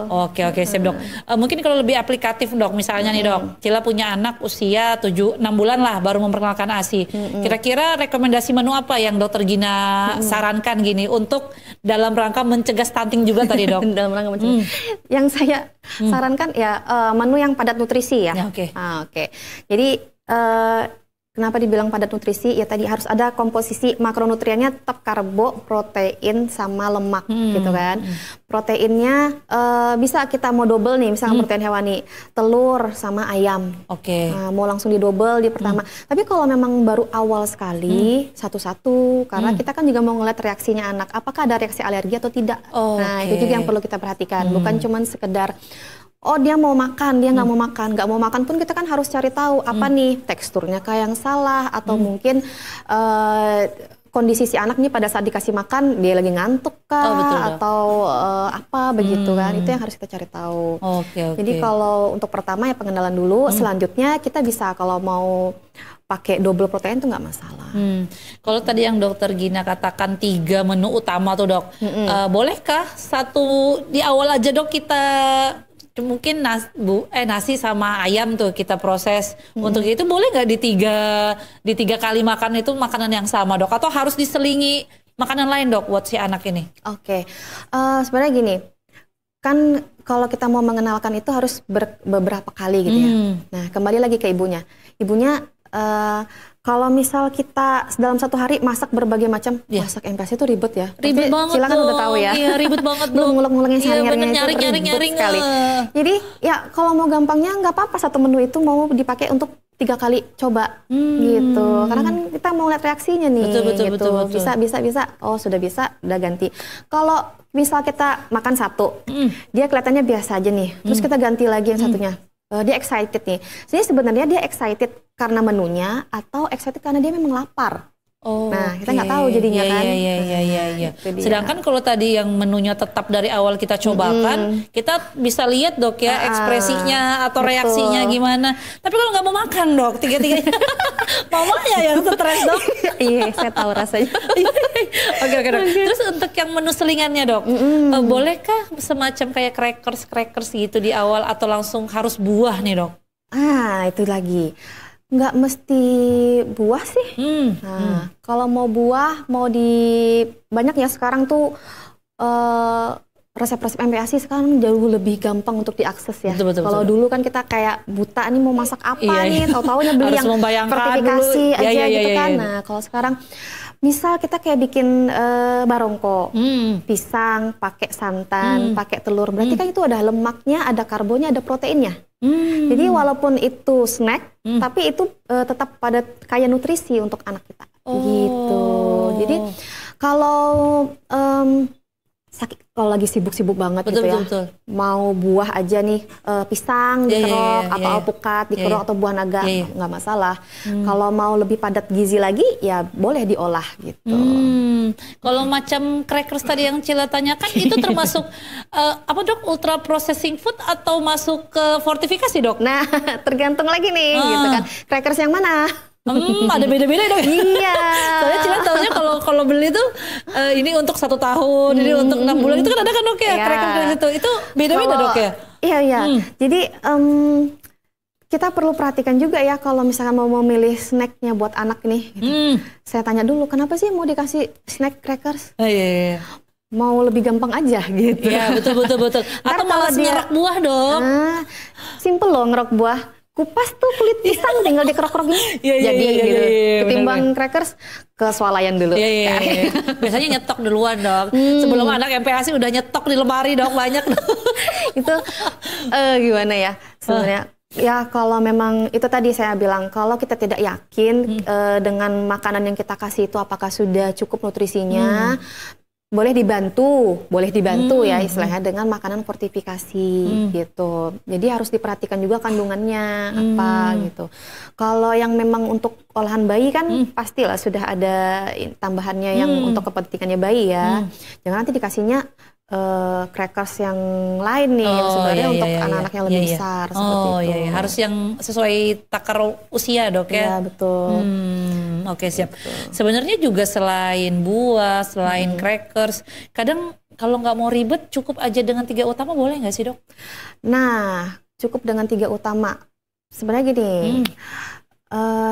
[SPEAKER 1] Oke, siap dok. Mungkin kalau lebih aplikatif dok, misalnya nih dok, Cila punya anak usia 7-6 bulan lah baru memperkenalkan ASI. Kira-kira rekomendasi menu apa yang dokter Gina sarankan gini untuk dalam rangka mencegah stunting juga tadi dok?
[SPEAKER 2] Dalam rangka mencegah. Yang saya sarankan ya menu yang padat nutrisi ya.
[SPEAKER 1] Oke.
[SPEAKER 2] Jadi kenapa dibilang padat nutrisi? Ya tadi harus ada komposisi makronutriennya tetap karbo, protein, sama lemak gitu kan. Proteinnya bisa kita mau double nih, misalnya protein hewani, telur sama ayam. Nah, mau langsung didouble di pertama. Tapi kalau memang baru awal sekali, satu-satu, karena kita kan juga mau ngeliat reaksinya anak, apakah ada reaksi alergi atau tidak. Nah, itu juga yang perlu kita perhatikan, bukan cuman sekedar dia mau makan, dia nggak mau makan pun kita kan harus cari tahu apa nih teksturnya kayak yang salah atau mungkin kondisi si anak nih pada saat dikasih makan dia lagi ngantuk kah atau apa begitu kan, itu yang harus kita cari tahu. Jadi kalau untuk pertama ya pengenalan dulu, selanjutnya kita bisa kalau mau pakai double protein tuh nggak masalah.
[SPEAKER 1] Kalau tadi yang dokter Gina katakan 3 menu utama tuh dok, bolehkah satu di awal aja dok kita mungkin nasi sama ayam tuh kita proses untuk itu, boleh nggak di tiga kali makan itu makanan yang sama dok, atau harus diselingi makanan lain dok buat si anak ini?
[SPEAKER 2] Sebenarnya gini kan, kalau kita mau mengenalkan itu harus beberapa kali gitu ya. Nah kembali lagi ke ibunya kalau misal kita dalam satu hari masak berbagai macam, masak MPASI itu ribet ya.
[SPEAKER 1] Ribet banget
[SPEAKER 2] Cila kan udah tahu ya.
[SPEAKER 1] Iya ribet banget.
[SPEAKER 2] Belum ngulek-nguleknya sehari-harinya itu ribet sekali. Jadi ya kalau mau gampangnya nggak apa-apa satu menu itu mau dipakai untuk 3 kali coba gitu. Karena kan kita mau lihat reaksinya nih. Betul. Bisa. Oh sudah bisa, udah ganti. Kalau misal kita makan satu, dia kelihatannya biasa aja nih. Terus kita ganti lagi yang satunya. Dia excited nih. Jadi sebenarnya dia excited karena menunya atau excited karena dia memang lapar. Nah, kita nggak tahu jadinya kan.
[SPEAKER 1] Iya. Sedangkan kalau tadi yang menunya tetap dari awal kita cobakan, kita bisa lihat dok ya ekspresinya atau reaksinya gimana. Tapi kalau nggak mau makan dok, tiga-tiganya mamanya yang stres dok.
[SPEAKER 2] Iya, saya tahu rasanya.
[SPEAKER 1] Oke dok. Terus untuk yang menu selingannya dok, bolehkah semacam kayak crackers gitu di awal atau langsung harus buah nih dok?
[SPEAKER 2] Itu lagi. Nggak mesti buah sih. Kalau mau buah, banyak ya sekarang tuh resep-resep MPASI sekarang jauh lebih gampang untuk diakses ya. Kalau dulu kan kita kayak buta nih mau masak apa nih, tahu-taunya beli yang vertifikasi aja gitu kan. Nah kalau sekarang misal kita kayak bikin barongko, pisang, pakai santan, pakai telur, berarti kan itu ada lemaknya, ada karbonya, ada proteinnya. Jadi walaupun itu snack, tapi itu tetap pada kaya nutrisi untuk anak kita. Gitu. Jadi kalau lagi sibuk-sibuk banget mau buah aja nih, pisang dikerok atau alpukat dikerok atau buah naga, nggak masalah. Kalau mau lebih padat gizi lagi ya boleh diolah gitu.
[SPEAKER 1] Kalau macam crackers tadi yang Cila tanyakan itu termasuk apa dok, ultra processing food atau masuk ke fortifikasi dok?
[SPEAKER 2] Nah tergantung lagi nih gitu kan, crackers yang mana?
[SPEAKER 1] Ada beda-beda dok.
[SPEAKER 2] Iya.
[SPEAKER 1] Soalnya Cila tahunya kalau beli tuh ini untuk 1 tahun, ini untuk 6 bulan itu kan ada kan dok ya, cracker itu beda-beda dok ya.
[SPEAKER 2] Iya. Jadi kita perlu perhatikan juga ya kalau misalkan mau memilih snacknya buat anak nih. Gitu. Saya tanya dulu kenapa sih mau dikasih snack crackers?
[SPEAKER 1] Iya.
[SPEAKER 2] Mau lebih gampang aja gitu.
[SPEAKER 1] Iya betul. Atau malah ngerok buah dok.
[SPEAKER 2] Simple loh ngerok buah. Kupas tuh kulit pisang tinggal dikerok-kerok gini jadi gitu. Ketimbang crackers kesualayan dulu.
[SPEAKER 1] Iya. Biasanya nyetok duluan dok. Sebelum anak MPASI udah nyetok di lemari dok, banyak dok.
[SPEAKER 2] Itu gimana ya sebenarnya? Ya kalau memang itu tadi saya bilang, kalau kita tidak yakin dengan makanan yang kita kasih itu apakah sudah cukup nutrisinya, boleh dibantu ya istilahnya dengan makanan fortifikasi gitu. Jadi harus diperhatikan juga kandungannya apa gitu. Kalau yang memang untuk olahan bayi kan pastilah sudah ada tambahannya yang untuk kepentingannya bayi ya. Jangan nanti dikasihnya crackers yang lain nih yang sebenarnya untuk anak-anak yang lebih besar seperti itu.
[SPEAKER 1] Iya. Harus yang sesuai takar usia dok ya.
[SPEAKER 2] Iya betul.
[SPEAKER 1] Oke siap. Sebenarnya juga selain buah, selain crackers, kadang kalau nggak mau ribet cukup aja dengan 3 utama boleh nggak sih dok?
[SPEAKER 2] Nah cukup dengan 3 utama. Sebenarnya gini,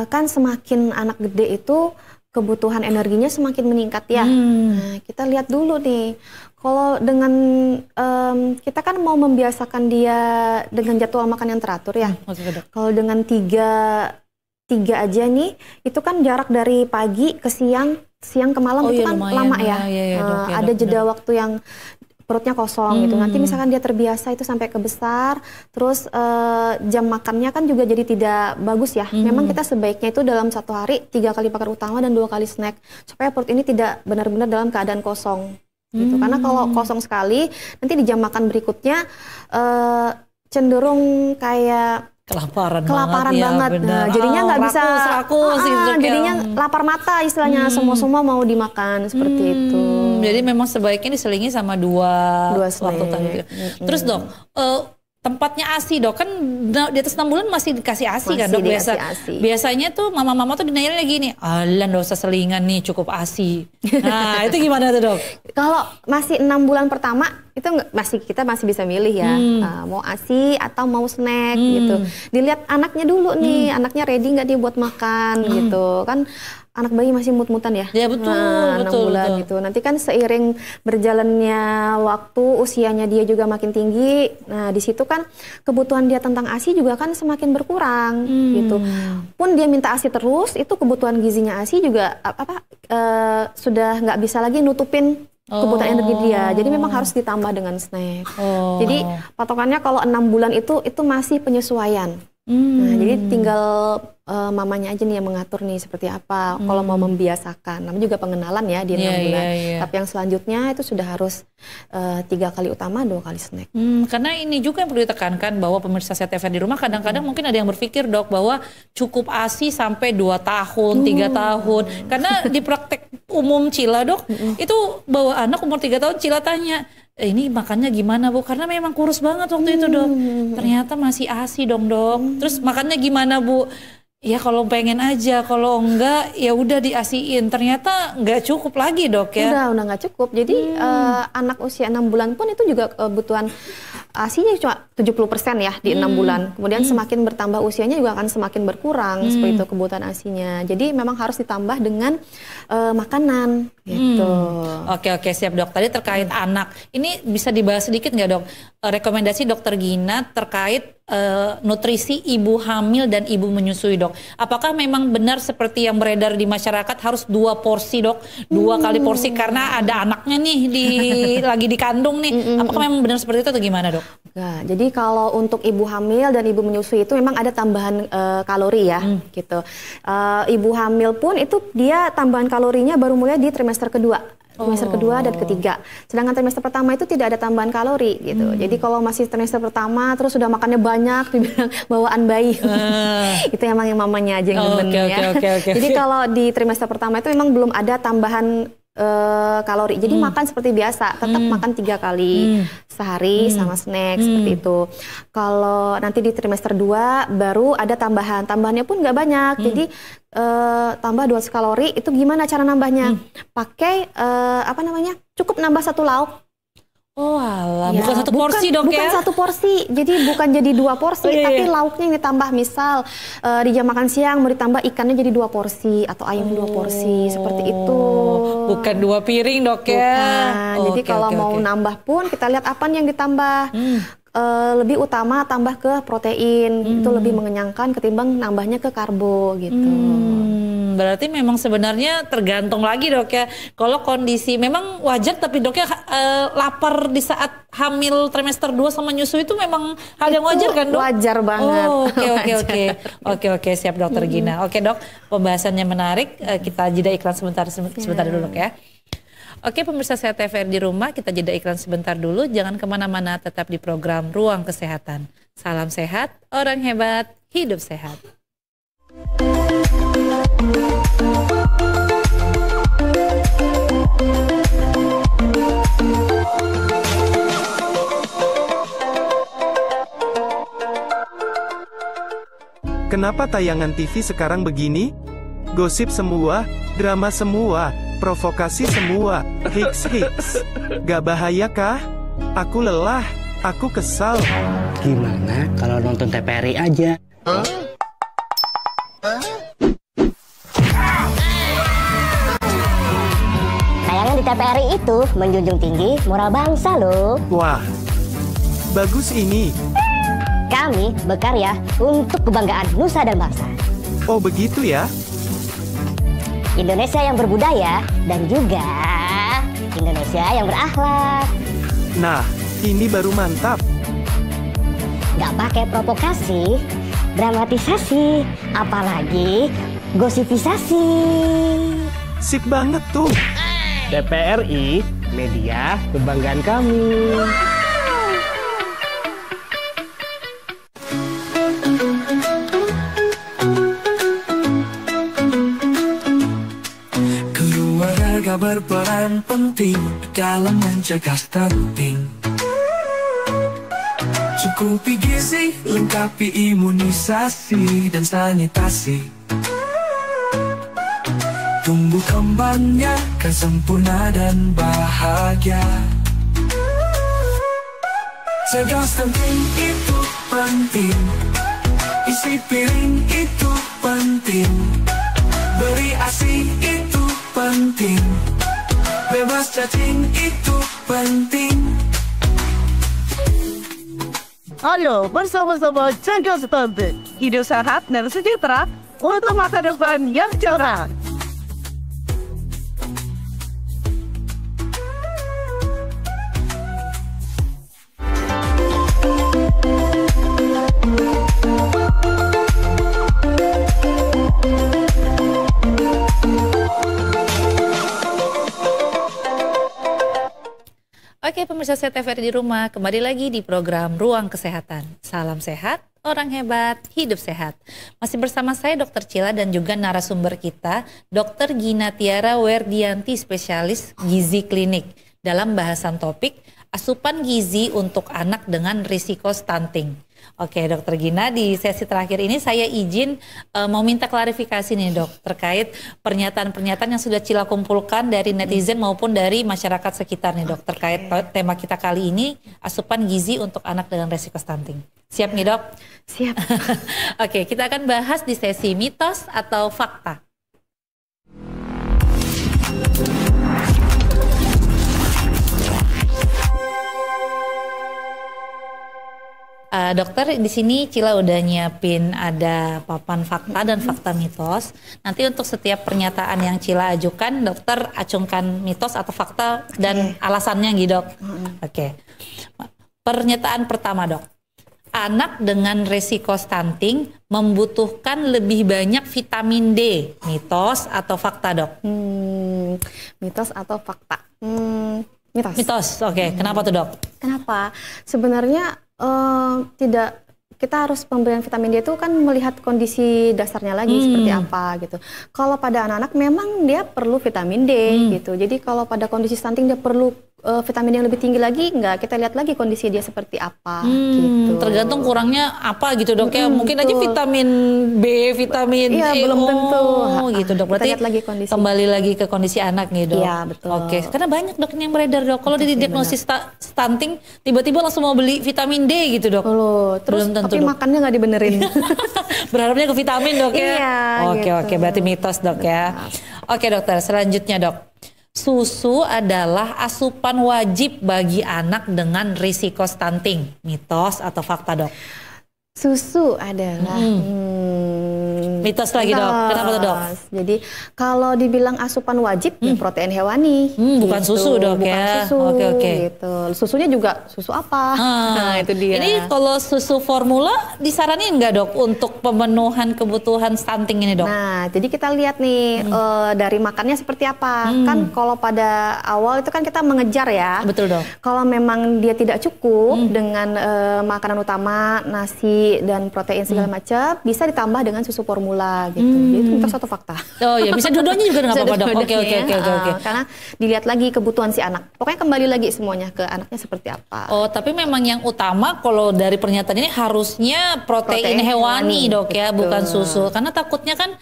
[SPEAKER 2] kan semakin anak gede itu kebutuhan energinya semakin meningkat ya. Nah, kita lihat dulu nih, kalau dengan kita kan mau membiasakan dia dengan jadwal makan yang teratur ya. Kalau dengan tiga aja nih, itu kan jarak dari pagi ke siang ke malam itu kan lama ya. Ada jeda waktu yang perutnya kosong gitu. Nanti misalkan dia terbiasa itu sampai ke besar, terus jam makannya kan juga jadi tidak bagus ya. Memang kita sebaiknya itu dalam 1 hari 3 kali makan utama dan 2 kali snack, supaya perut ini tidak benar-benar dalam keadaan kosong gitu. Karena kalau kosong sekali, nanti di jam makan berikutnya cenderung kayak kelaparan banget. Nah, jadinya nggak bisa jadinya lapar mata istilahnya, semua mau dimakan seperti itu.
[SPEAKER 1] Jadi memang sebaiknya diselingi sama dua waktu tadi. Terus dok, tempatnya ASI dok, kan di atas 6 bulan masih dikasih ASI kan dok? Biasanya tuh mama-mama tuh dinanya lagi nih, alah nggak usah selingan nih, cukup ASI. Nah itu gimana tuh dok?
[SPEAKER 2] Kalau masih 6 bulan pertama itu kita masih bisa milih ya, mau ASI atau mau snack gitu. Dilihat anaknya dulu nih, anaknya ready nggak dia buat makan gitu kan. Anak bayi masih mut-mutan ya? Ya betul, 6 bulan gitu. Nanti kan seiring berjalannya waktu, usianya dia juga makin tinggi. Nah di situ kan kebutuhan dia tentang ASI juga kan semakin berkurang gitu. Pun dia minta ASI terus, itu kebutuhan gizinya ASI juga sudah nggak bisa lagi nutupin kebutuhan energi dia. Jadi memang harus ditambah dengan snack. Jadi patokannya kalau 6 bulan itu masih penyesuaian. Nah, jadi tinggal mamanya aja nih yang mengatur nih seperti apa. Kalau mau membiasakan, namanya juga pengenalan ya di 6 bulan. Tapi yang selanjutnya itu sudah harus 3 kali utama, 2 kali snack.
[SPEAKER 1] Karena ini juga yang perlu ditekankan bahwa pemirsa CTV di rumah kadang-kadang mungkin ada yang berpikir dok bahwa cukup ASI sampai 2 tahun, 3 tahun. Karena di praktek umum Cila dok, itu bawa anak umur 3 tahun Cila tanya, ini makannya gimana Bu? Karena memang kurus banget waktu itu dok. Ternyata masih ASI dong dok. Terus makannya gimana Bu? Ya kalau pengen aja, kalau enggak ya udah diasiin. Ternyata nggak cukup lagi dok ya?
[SPEAKER 2] Udah nggak cukup. Jadi anak usia 6 bulan pun itu juga kebutuhan ASInya cuma 70% ya di 6 bulan. Kemudian semakin bertambah usianya juga akan semakin berkurang seperti itu kebutuhan ASInya. Jadi memang harus ditambah dengan makanan gitu.
[SPEAKER 1] Oke siap dok. Tadi terkait anak, ini bisa dibahas sedikit nggak dok? Rekomendasi dokter Gina terkait nutrisi ibu hamil dan ibu menyusui dok. Apakah memang benar seperti yang beredar di masyarakat harus 2 porsi dok? 2 kali porsi karena ada anaknya nih lagi dikandung nih. Apakah memang benar seperti itu atau gimana dok?
[SPEAKER 2] Nah, jadi kalau untuk ibu hamil dan ibu menyusui itu memang ada tambahan kalori ya gitu. Ibu hamil pun itu dia tambahan kalorinya baru mulai di trimester kedua. Trimester kedua dan ketiga. Sedangkan trimester pertama itu tidak ada tambahan kalori gitu. Jadi kalau masih trimester pertama terus sudah makannya banyak, dibilang bawaan bayi. Itu emang yang mamanya aja yang demen ya. Jadi kalau di trimester pertama itu memang belum ada tambahan kalori. Jadi makan seperti biasa, tetap makan 3 kali sehari sama snack seperti itu. Kalau nanti di trimester 2 baru ada tambahan. Tambahannya pun nggak banyak. Jadi tambah 200 kalori itu gimana cara nambahnya? Pakai cukup nambah 1 lauk.
[SPEAKER 1] Oh alah, bukan 1 porsi dok ya?
[SPEAKER 2] Bukan 1 porsi, jadi bukan jadi 2 porsi, tapi lauknya yang ditambah. Misal di jam makan siang mau ditambah ikannya jadi 2 porsi atau ayam 2 porsi, seperti itu.
[SPEAKER 1] Bukan 2 piring dok ya?
[SPEAKER 2] Jadi kalau mau nambah pun kita lihat apa nih yang ditambah. Lebih utama tambah ke protein, itu lebih mengenyangkan ketimbang nambahnya ke karbo gitu.
[SPEAKER 1] Berarti memang sebenarnya tergantung lagi dok ya. Kalau kondisi memang wajar tapi dok ya lapar di saat hamil trimester 2 sama nyusui itu memang hal yang wajar kan dok?
[SPEAKER 2] Wajar banget.
[SPEAKER 1] Oke siap dokter Gina. Oke dok, pembahasannya menarik. Kita jeda iklan sebentar dulu dok ya. Oke, pemirsa Sehat TVRI di rumah, kita jeda iklan sebentar dulu. Jangan kemana-mana, tetap di program Ruang Kesehatan. Salam sehat, orang hebat, hidup sehat.
[SPEAKER 5] Kenapa tayangan TV sekarang begini? Gosip semua, drama semua, provokasi semua, hiks. Gak bahaya kah? Aku lelah, aku kesal.
[SPEAKER 6] Gimana kalau nonton TVRI aja?
[SPEAKER 7] Tayangan di TVRI itu menjunjung tinggi moral bangsa loh.
[SPEAKER 5] Wah, bagus ini.
[SPEAKER 7] Kami berkarya untuk kebanggaan nusa dan bangsa.
[SPEAKER 5] Oh begitu ya?
[SPEAKER 7] Indonesia yang berbudaya dan juga Indonesia yang berakhlak.
[SPEAKER 5] Nah, ini baru mantap.
[SPEAKER 7] Gak pakai provokasi, dramatisasi, apalagi gosipisasi.
[SPEAKER 5] Sip banget tuh.
[SPEAKER 6] TVRI, media kebanggaan kami.
[SPEAKER 8] Keluarga berperan penting dalam mencegah stunting. Cukupi gizi, lengkapi imunisasi dan sanitasi. Tumbuh kembangnya kan sempurna dan bahagia. Cegah stunting itu penting. Isi piring itu penting. Beri ASI itu penting. Bebas cacing itu penting.
[SPEAKER 9] Ayo bersama-sama cegah stunting. Hidup sehat dan sejahtera untuk masa depan yang cerah.
[SPEAKER 1] Oke, pemirsa Sehat TVRI di rumah, kembali lagi di program Ruang Kesehatan. Salam sehat, orang hebat, hidup sehat. Masih bersama saya Dr. Cila dan juga narasumber kita, Dr. Gina Tiara Werdianti, spesialis gizi klinik. Dalam bahasan topik, asupan gizi untuk anak dengan risiko stunting. Oke, Dokter Gina, di sesi terakhir ini saya izin mau minta klarifikasi nih dok, terkait pernyataan-pernyataan yang sudah Cila kumpulkan dari netizen maupun dari masyarakat sekitar nih dok, terkait tema kita kali ini, asupan gizi untuk anak dengan risiko stunting. Siap nih dok?
[SPEAKER 2] Siap.
[SPEAKER 1] Oke, kita akan bahas di sesi mitos atau fakta. Dokter, di sini Cila udah nyiapin ada papan fakta dan fakta mitos. Nanti untuk setiap pernyataan yang Cila ajukan, dokter acungkan mitos atau fakta dan alasannya gitu dok. Oke. Pernyataan pertama dok. Anak dengan resiko stunting membutuhkan lebih banyak vitamin D. Mitos atau fakta dok?
[SPEAKER 2] Mitos atau fakta? Mitos.
[SPEAKER 1] Mitos, oke. Kenapa tuh dok?
[SPEAKER 2] Kenapa? Sebenarnya tidak, kita harus pemberian vitamin D itu kan melihat kondisi dasarnya lagi seperti apa gitu. Kalau pada anak-anak memang dia perlu vitamin D gitu. Jadi kalau pada kondisi stunting dia perlu vitamin yang lebih tinggi lagi, enggak, kita lihat lagi kondisi dia seperti apa gitu.
[SPEAKER 1] Tergantung kurangnya apa gitu dok ya. Mungkin aja vitamin B, vitamin E,
[SPEAKER 2] belum tentu
[SPEAKER 1] gitu dok. Berarti
[SPEAKER 2] lihat lagi kondisi.
[SPEAKER 1] Kembali lagi ke kondisi anak nih dok.
[SPEAKER 2] Iya betul.
[SPEAKER 1] Oke, karena banyak dok yang beredar dok. Kalau didiagnosis stunting, tiba-tiba langsung mau beli vitamin D gitu dok.
[SPEAKER 2] Terus
[SPEAKER 1] belum tentu,
[SPEAKER 2] tapi
[SPEAKER 1] dok.
[SPEAKER 2] Makannya nggak dibenerin.
[SPEAKER 1] Berharapnya ke vitamin dok ya.
[SPEAKER 2] Iya,
[SPEAKER 1] Oke, berarti mitos dok ya. Oke dokter, selanjutnya dok. Susu adalah asupan wajib bagi anak dengan risiko stunting. Mitos atau fakta dok?
[SPEAKER 2] Susu adalah
[SPEAKER 1] Mitos lagi dok. Kenapa tuh dok?
[SPEAKER 2] Jadi kalau dibilang asupan wajib ya protein hewani.
[SPEAKER 1] Bukan susu dok
[SPEAKER 2] bukan
[SPEAKER 1] ya.
[SPEAKER 2] Susu,
[SPEAKER 1] Oke.
[SPEAKER 2] Gitu. Susunya juga susu apa? Nah itu dia.
[SPEAKER 1] Ini kalau susu formula disaranin nggak dok untuk pemenuhan kebutuhan stunting ini dok?
[SPEAKER 2] Nah jadi kita lihat nih dari makannya seperti apa. Kan kalau pada awal itu kan kita mengejar ya.
[SPEAKER 1] Betul dok.
[SPEAKER 2] Kalau memang dia tidak cukup dengan makanan utama, nasi dan protein segala macam, bisa ditambah dengan susu formula gitu. Jadi itu mitos atau fakta?
[SPEAKER 1] Oh ya, bisa dua-duanya juga nggak apa-apa dok. Oke.
[SPEAKER 2] Karena dilihat lagi kebutuhan si anak. Pokoknya kembali lagi semuanya ke anaknya seperti apa.
[SPEAKER 1] Oh, tapi memang yang utama kalau dari pernyataan ini harusnya protein hewani dok ya, bukan susu. Karena takutnya kan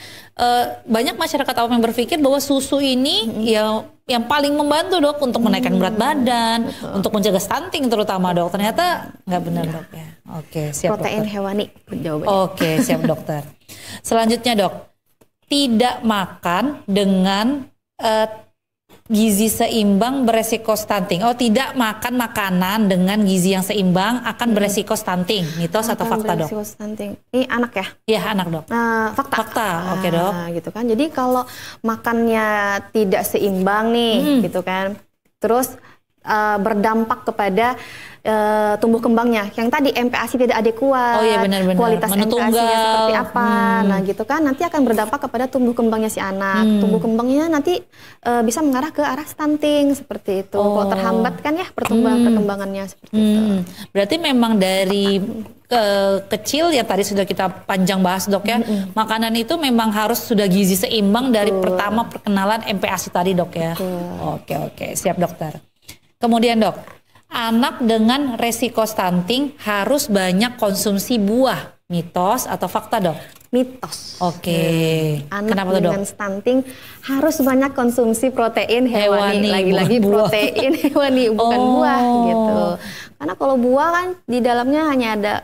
[SPEAKER 1] banyak masyarakat awam yang berpikir bahwa susu ini ya yang paling membantu dok untuk menaikkan berat badan, untuk menjaga stunting terutama dok. Ternyata nggak benar dok ya. Oke, siap
[SPEAKER 2] protein
[SPEAKER 1] dokter.
[SPEAKER 2] hewani jawabannya.
[SPEAKER 1] Oke, siap dokter. Selanjutnya dok, tidak makan dengan gizi seimbang beresiko stunting. Oh, tidak makan makanan dengan gizi yang seimbang akan beresiko stunting. Mitos atau fakta dok?
[SPEAKER 2] Beresiko stunting. Ini anak ya?
[SPEAKER 1] Iya anak dok. Fakta. Oke dok.
[SPEAKER 2] Gitu kan. Jadi kalau makannya tidak seimbang nih, gitu kan. Terus berdampak kepada tumbuh kembangnya. Yang tadi MPASI tidak adekuat.
[SPEAKER 1] Oh iya benar-benar.
[SPEAKER 2] Kualitas MPASI-nya seperti apa. Nah gitu kan nanti akan berdampak kepada tumbuh kembangnya si anak. Tumbuh kembangnya nanti bisa mengarah ke arah stunting seperti itu. Kalau terhambat kan ya perkembangannya seperti itu.
[SPEAKER 1] Berarti memang dari kecil ya tadi sudah kita panjang bahas dok ya. Makanan itu memang harus sudah gizi seimbang dari pertama perkenalan MPASI tadi dok ya. Oke, siap dokter. Kemudian dok, anak dengan resiko stunting harus banyak konsumsi buah. Mitos atau fakta dok?
[SPEAKER 2] Mitos.
[SPEAKER 1] Oke.
[SPEAKER 2] Anak
[SPEAKER 1] kenapa tuh dok?
[SPEAKER 2] dengan stunting harus banyak konsumsi protein hewani. Lagi-lagi protein hewani bukan buah gitu. Karena kalau buah kan di dalamnya hanya ada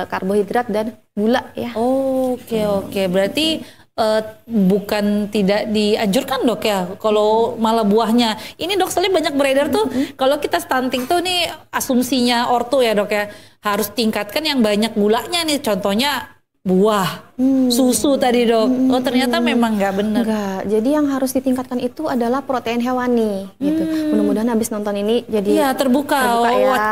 [SPEAKER 2] karbohidrat dan gula ya.
[SPEAKER 1] Oke. Berarti bukan tidak dianjurkan dok ya kalau malah buahnya ini dok sekali banyak beredar tuh kalau kita stunting tuh nih asumsinya ortu ya dok ya harus tingkatkan yang banyak gulanya nih contohnya buah, susu tadi dok. Oh ternyata memang nggak benar.
[SPEAKER 2] Enggak, jadi yang harus ditingkatkan itu adalah protein hewani gitu. Mudah-mudahan habis nonton ini jadi
[SPEAKER 1] terbuka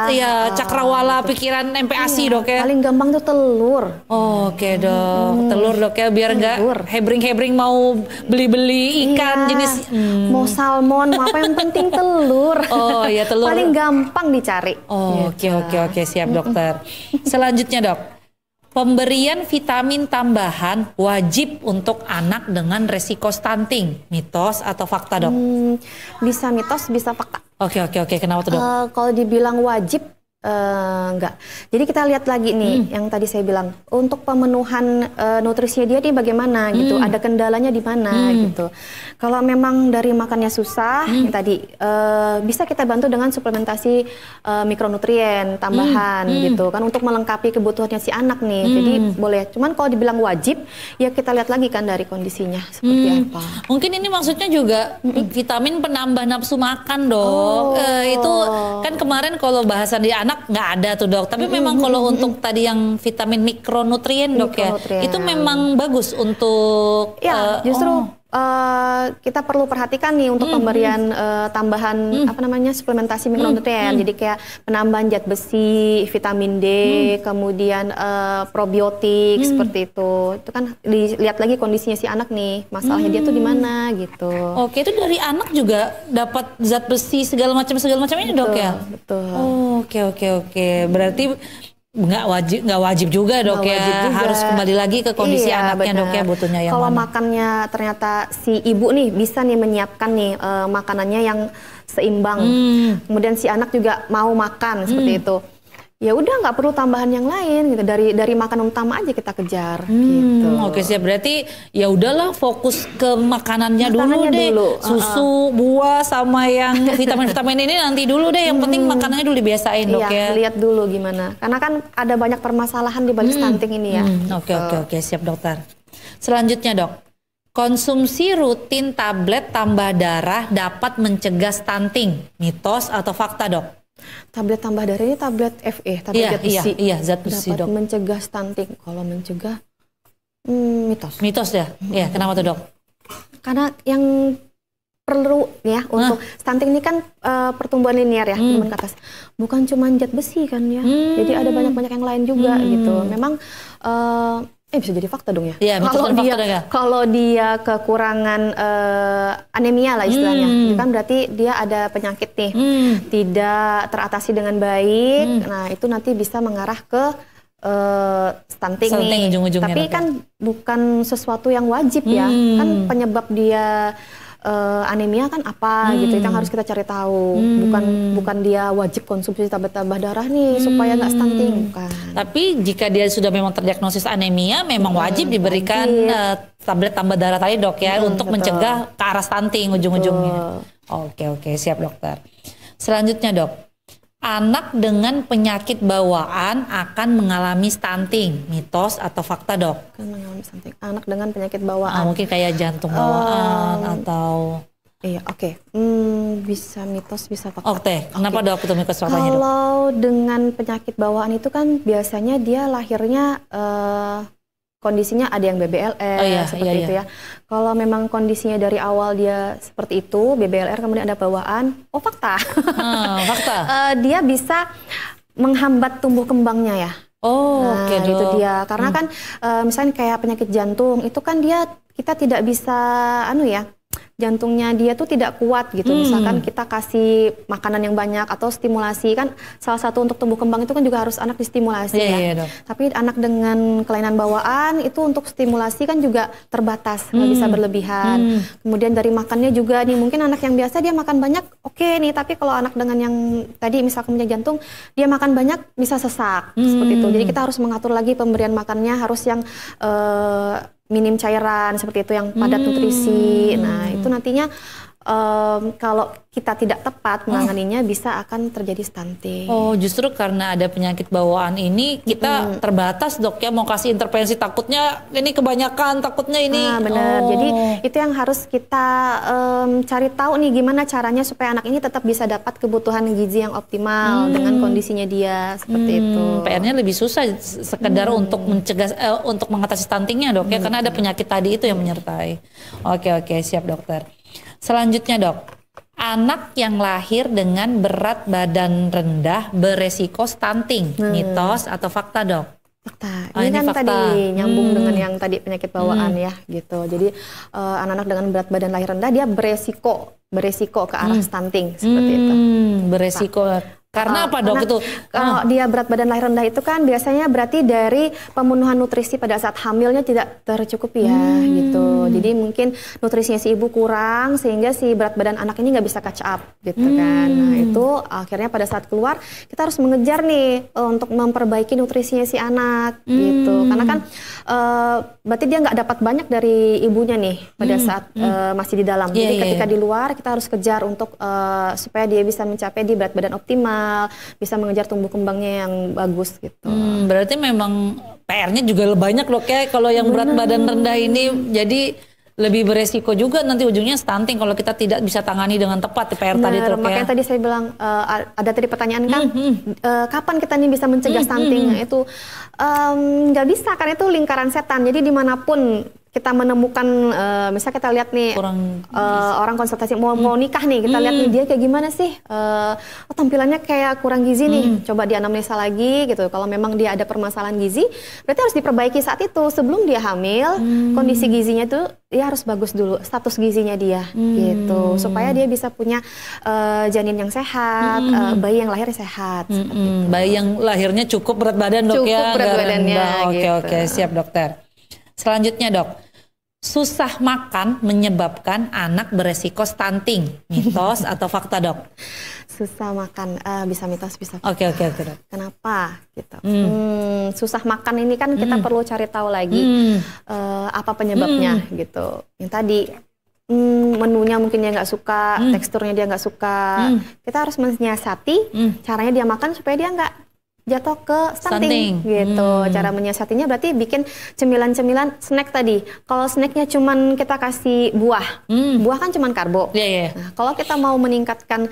[SPEAKER 1] ya cakrawala pikiran MPASI dok ya.
[SPEAKER 2] Paling gampang tuh telur.
[SPEAKER 1] Oke dok, telur dok ya biar nggak hebring-hebring mau beli-beli ikan jenis
[SPEAKER 2] mau salmon mau apa yang penting telur.
[SPEAKER 1] Oh ya telur.
[SPEAKER 2] Paling gampang dicari.
[SPEAKER 1] Oke siap dokter. Selanjutnya dok. Pemberian vitamin tambahan wajib untuk anak dengan resiko stunting. Mitos atau fakta dok?
[SPEAKER 2] Bisa mitos, bisa fakta.
[SPEAKER 1] Oke. Kenapa tuh dok?
[SPEAKER 2] Kalau dibilang wajib, enggak. Jadi kita lihat lagi nih, yang tadi saya bilang, untuk pemenuhan nutrisinya dia nih bagaimana gitu, ada kendalanya di mana gitu. Kalau memang dari makannya susah, yang tadi bisa kita bantu dengan suplementasi mikronutrien tambahan gitu kan untuk melengkapi kebutuhannya si anak nih. Jadi boleh. Cuman kalau dibilang wajib, ya kita lihat lagi kan dari kondisinya seperti apa.
[SPEAKER 1] Mungkin ini maksudnya juga vitamin penambah nafsu makan dok. Itu kan kemarin kalau bahasan di anak nggak ada tuh dok, tapi memang kalau untuk tadi yang vitamin mikronutrien dok ya, itu memang bagus untuk
[SPEAKER 2] justru kita perlu perhatikan nih untuk pemberian tambahan apa namanya suplementasi mikronutrien. Jadi kayak penambahan zat besi, vitamin D, kemudian probiotik seperti itu. Itu kan dilihat lagi kondisinya si anak nih, masalahnya dia tuh di mana gitu.
[SPEAKER 1] Oke, itu dari anak juga dapat zat besi segala macamnya dok ya.
[SPEAKER 2] Betul.
[SPEAKER 1] Oke. Berarti nggak wajib juga dok ya, harus kembali lagi ke kondisi anaknya dok ya, butuhnya yang
[SPEAKER 2] kalau
[SPEAKER 1] mana.
[SPEAKER 2] Makannya ternyata si ibu nih bisa nih menyiapkan nih makanannya yang seimbang, kemudian si anak juga mau makan seperti itu, ya udah nggak perlu tambahan yang lain gitu, dari makanan utama aja kita kejar gitu.
[SPEAKER 1] Oke siap, berarti ya udahlah fokus ke makanannya dulu deh. Susu, buah sama yang vitamin ini nanti dulu deh, yang penting makanannya dulu dibiasain dok ya.
[SPEAKER 2] Lihat dulu gimana, karena kan ada banyak permasalahan di balik stunting ini ya.
[SPEAKER 1] Oke siap dokter. Selanjutnya dok, konsumsi rutin tablet tambah darah dapat mencegah stunting. Mitos atau fakta dok?
[SPEAKER 2] Tablet tambah darah ini tablet FE, tablet zat besi.
[SPEAKER 1] Iya, zat besi
[SPEAKER 2] dapat
[SPEAKER 1] dok.
[SPEAKER 2] mencegah stunting. Kalau mencegah, Mitos.
[SPEAKER 1] Mitos ya? Ya, kenapa tuh dok?
[SPEAKER 2] Karena yang perlu ya untuk stunting ini kan pertumbuhan linear ya, pertumbuhan ke atas. Bukan cuma zat besi kan ya. Jadi ada banyak-banyak yang lain juga gitu. Memang bisa jadi fakta dong ya.
[SPEAKER 1] Iya,
[SPEAKER 2] kalau dia kekurangan anemia lah istilahnya, itu kan berarti dia ada penyakit nih, tidak teratasi dengan baik. Nah itu nanti bisa mengarah ke stunting nih. Tapi kan bukan sesuatu yang wajib ya. Kan penyebab dia anemia kan apa gitu, itu yang harus kita cari tahu. Bukan dia wajib konsumsi tambah darah nih supaya nggak stunting, bukan.
[SPEAKER 1] Tapi jika dia sudah memang terdiagnosis anemia, memang wajib diberikan tablet tambah darah tadi dok ya, untuk mencegah ke arah stunting ujung-ujungnya. Oke, siap dokter. Selanjutnya dok, anak dengan penyakit bawaan akan mengalami stunting, mitos atau fakta dok?
[SPEAKER 2] Akan mengalami stunting. Anak dengan penyakit bawaan.
[SPEAKER 1] Mungkin kayak jantung bawaan atau...
[SPEAKER 2] Iya, bisa mitos, bisa fakta.
[SPEAKER 1] Kenapa dok itu mitos faktanya dok?
[SPEAKER 2] Kalau dengan penyakit bawaan itu kan biasanya dia lahirnya kondisinya ada yang BBLR seperti itu ya. Kalau memang kondisinya dari awal dia seperti itu, BBLR kemudian ada bawaan, fakta.
[SPEAKER 1] Fakta.
[SPEAKER 2] Dia bisa menghambat tumbuh kembangnya ya. Itu dia. Karena kan misalnya kayak penyakit jantung itu kan kita tidak bisa jantungnya dia tuh tidak kuat gitu. Misalkan kita kasih makanan yang banyak atau stimulasi, kan salah satu untuk tumbuh kembang itu kan juga harus anak distimulasi ya. Tapi anak dengan kelainan bawaan itu untuk stimulasi kan juga terbatas, nggak bisa berlebihan. Kemudian dari makannya juga nih, mungkin anak yang biasa dia makan banyak nih, tapi kalau anak dengan yang tadi misalkan punya jantung, dia makan banyak bisa sesak seperti itu. Jadi kita harus mengatur lagi pemberian makannya, harus yang minim cairan seperti itu, yang padat nutrisi. Nah itu nantinya kalau kita tidak tepat menanganinya bisa akan terjadi stunting.
[SPEAKER 1] Justru karena ada penyakit bawaan ini kita terbatas dok ya, mau kasih intervensi takutnya ini kebanyakan, takutnya ini.
[SPEAKER 2] Benar. Jadi itu yang harus kita cari tahu nih, gimana caranya supaya anak ini tetap bisa dapat kebutuhan gizi yang optimal dengan kondisinya dia seperti itu.
[SPEAKER 1] PR-nya lebih susah sekedar untuk mencegah untuk mengatasi stuntingnya dok ya, karena ada penyakit tadi itu yang menyertai. Oke, siap dokter. Selanjutnya dok, anak yang lahir dengan berat badan rendah beresiko stunting, mitos atau fakta dok?
[SPEAKER 2] Fakta. Ini kan fakta. Tadi nyambung dengan yang tadi penyakit bawaan ya gitu. Jadi anak-anak dengan berat badan lahir rendah dia beresiko ke arah stunting seperti itu.
[SPEAKER 1] Beresiko. Karena apa dok itu?
[SPEAKER 2] Kalau dia berat badan lahir rendah itu kan biasanya berarti dari pemenuhan nutrisi pada saat hamilnya tidak tercukupi ya gitu. Jadi mungkin nutrisinya si ibu kurang sehingga si berat badan anak ini nggak bisa catch up gitu kan. Nah itu akhirnya pada saat keluar kita harus mengejar nih untuk memperbaiki nutrisinya si anak gitu. Karena kan berarti dia nggak dapat banyak dari ibunya nih pada saat masih di dalam. Jadi ketika di luar kita harus kejar untuk supaya dia bisa mencapai di berat badan optimal, bisa mengejar tumbuh kembangnya yang bagus gitu.
[SPEAKER 1] Berarti memang PR-nya juga banyak dok ya, kalau yang berat badan rendah ini jadi lebih beresiko juga nanti ujungnya stunting kalau kita tidak bisa tangani dengan tepat PR tadi dok ya.
[SPEAKER 2] Makanya tadi saya bilang ada tadi pertanyaan kan kapan kita nih bisa mencegah stunting? Itu nggak bisa karena itu lingkaran setan. Jadi dimanapun kita menemukan, misalnya kita lihat nih orang konsultasi mau nikah nih, kita lihat nih dia kayak gimana sih, tampilannya kayak kurang gizi nih, coba dianamnesa lagi gitu. Kalau memang dia ada permasalahan gizi, berarti harus diperbaiki saat itu sebelum dia hamil. Kondisi gizinya tuh dia harus bagus dulu, status gizinya dia gitu, supaya dia bisa punya janin yang sehat, bayi yang lahir sehat.
[SPEAKER 1] Bayi yang lahirnya cukup berat badan dok ya,
[SPEAKER 2] berat badannya.
[SPEAKER 1] Oke, siap dokter. Selanjutnya dok, susah makan menyebabkan anak beresiko stunting, mitos atau fakta dok?
[SPEAKER 2] Susah makan, bisa mitos, bisa fakta.
[SPEAKER 1] Oke dok.
[SPEAKER 2] Kenapa? Gitu. Susah makan ini kan kita perlu cari tahu lagi apa penyebabnya gitu. Yang tadi menunya mungkin dia nggak suka, teksturnya dia nggak suka. Kita harus menyiasati caranya dia makan supaya dia nggak jatuh ke stunting gitu. Cara menyiasatinya berarti bikin cemilan-cemilan snack tadi. Kalau snacknya cuman kita kasih buah, buah kan cuman karbo. Nah, kalau kita mau meningkatkan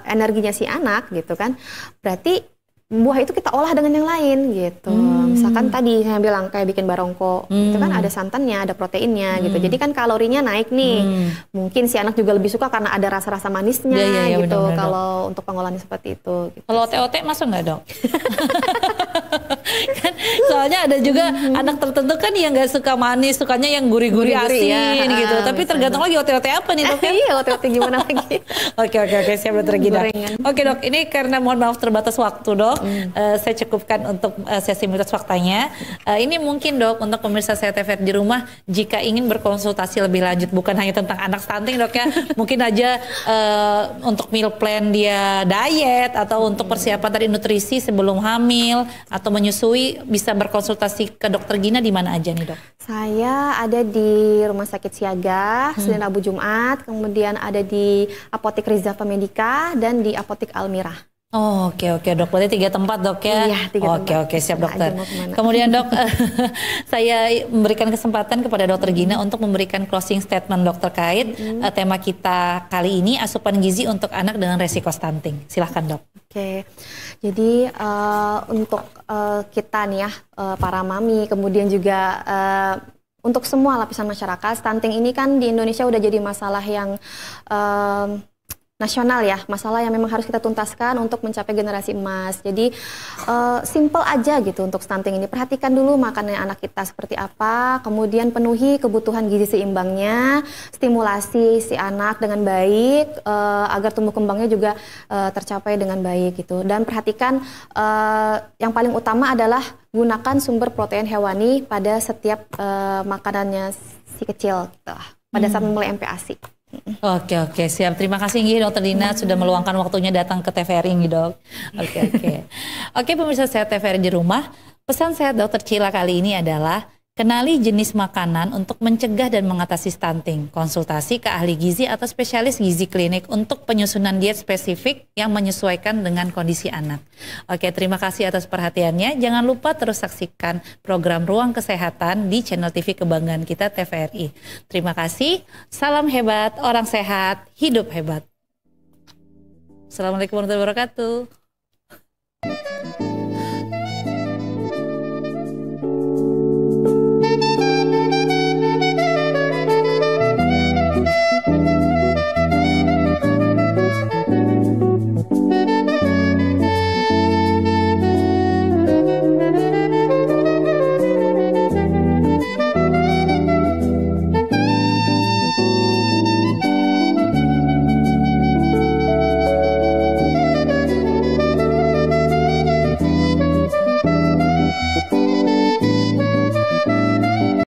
[SPEAKER 2] energinya si anak gitu kan, berarti buah itu kita olah dengan yang lain gitu. Misalkan tadi saya bilang kayak bikin barongko, itu kan ada santannya, ada proteinnya gitu. Jadi kan kalorinya naik nih. Mungkin si anak juga lebih suka karena ada rasa-rasa manisnya gitu.
[SPEAKER 1] Bener-bener,
[SPEAKER 2] kalau untuk pengolahan seperti itu. Gitu.
[SPEAKER 1] Kalau ote-ote masuk nggak dok? Kan, soalnya ada juga anak tertentu kan yang nggak suka manis, sukanya yang gurih-gurih asin gitu. Tapi tergantung lagi ote-ote apa nih dok?
[SPEAKER 2] Iya, ote-ote gimana lagi?
[SPEAKER 1] Oke, siap dokter Gina. Oke dok, ini karena mohon maaf terbatas waktu dok. Saya cukupkan untuk sesi mitos faktanya. Ini mungkin dok untuk pemirsa Sehat TVRI di rumah jika ingin berkonsultasi lebih lanjut bukan hanya tentang anak stunting dok ya, mungkin aja untuk meal plan dia diet atau untuk persiapan tadi nutrisi sebelum hamil atau menyusui bisa berkonsultasi ke dokter Gina di mana aja nih dok? Saya ada di Rumah Sakit Siaga Senin Rabu Jumat, kemudian ada di Apotek Rizafah Medika dan di Apotek Almirah. Oh, oke dok, berarti 3 tempat dok ya? Iya, 3 tempat. Oke, siap dokter. Kemudian dok, saya memberikan kesempatan kepada dokter Gina untuk memberikan closing statement dok terkait tema kita kali ini, asupan gizi untuk anak dengan resiko stunting. Silahkan dok. Oke, jadi untuk kita nih ya, para mami, kemudian juga untuk semua lapisan masyarakat, stunting ini kan di Indonesia udah jadi masalah yang nasional ya, masalah yang memang harus kita tuntaskan untuk mencapai generasi emas. Jadi simple aja gitu untuk stunting ini. Perhatikan dulu makanan anak kita seperti apa, kemudian penuhi kebutuhan gizi seimbangnya, stimulasi si anak dengan baik agar tumbuh kembangnya juga tercapai dengan baik gitu. Dan perhatikan yang paling utama adalah gunakan sumber protein hewani pada setiap makanannya si kecil gitu, pada saat memulai MPASI. Oke, siap. Terima kasih nih Dokter Dina sudah meluangkan waktunya datang ke TVRI nih dok. Oke, pemirsa Sehat TVRI di rumah, pesan sehat Dokter Cila kali ini adalah kenali jenis makanan untuk mencegah dan mengatasi stunting. Konsultasi ke ahli gizi atau spesialis gizi klinik untuk penyusunan diet spesifik yang menyesuaikan dengan kondisi anak. Oke, terima kasih atas perhatiannya. Jangan lupa terus saksikan program Ruang Kesehatan di channel TV kebanggaan kita TVRI. Terima kasih. Salam hebat, orang sehat, hidup hebat. Assalamualaikum warahmatullahi wabarakatuh.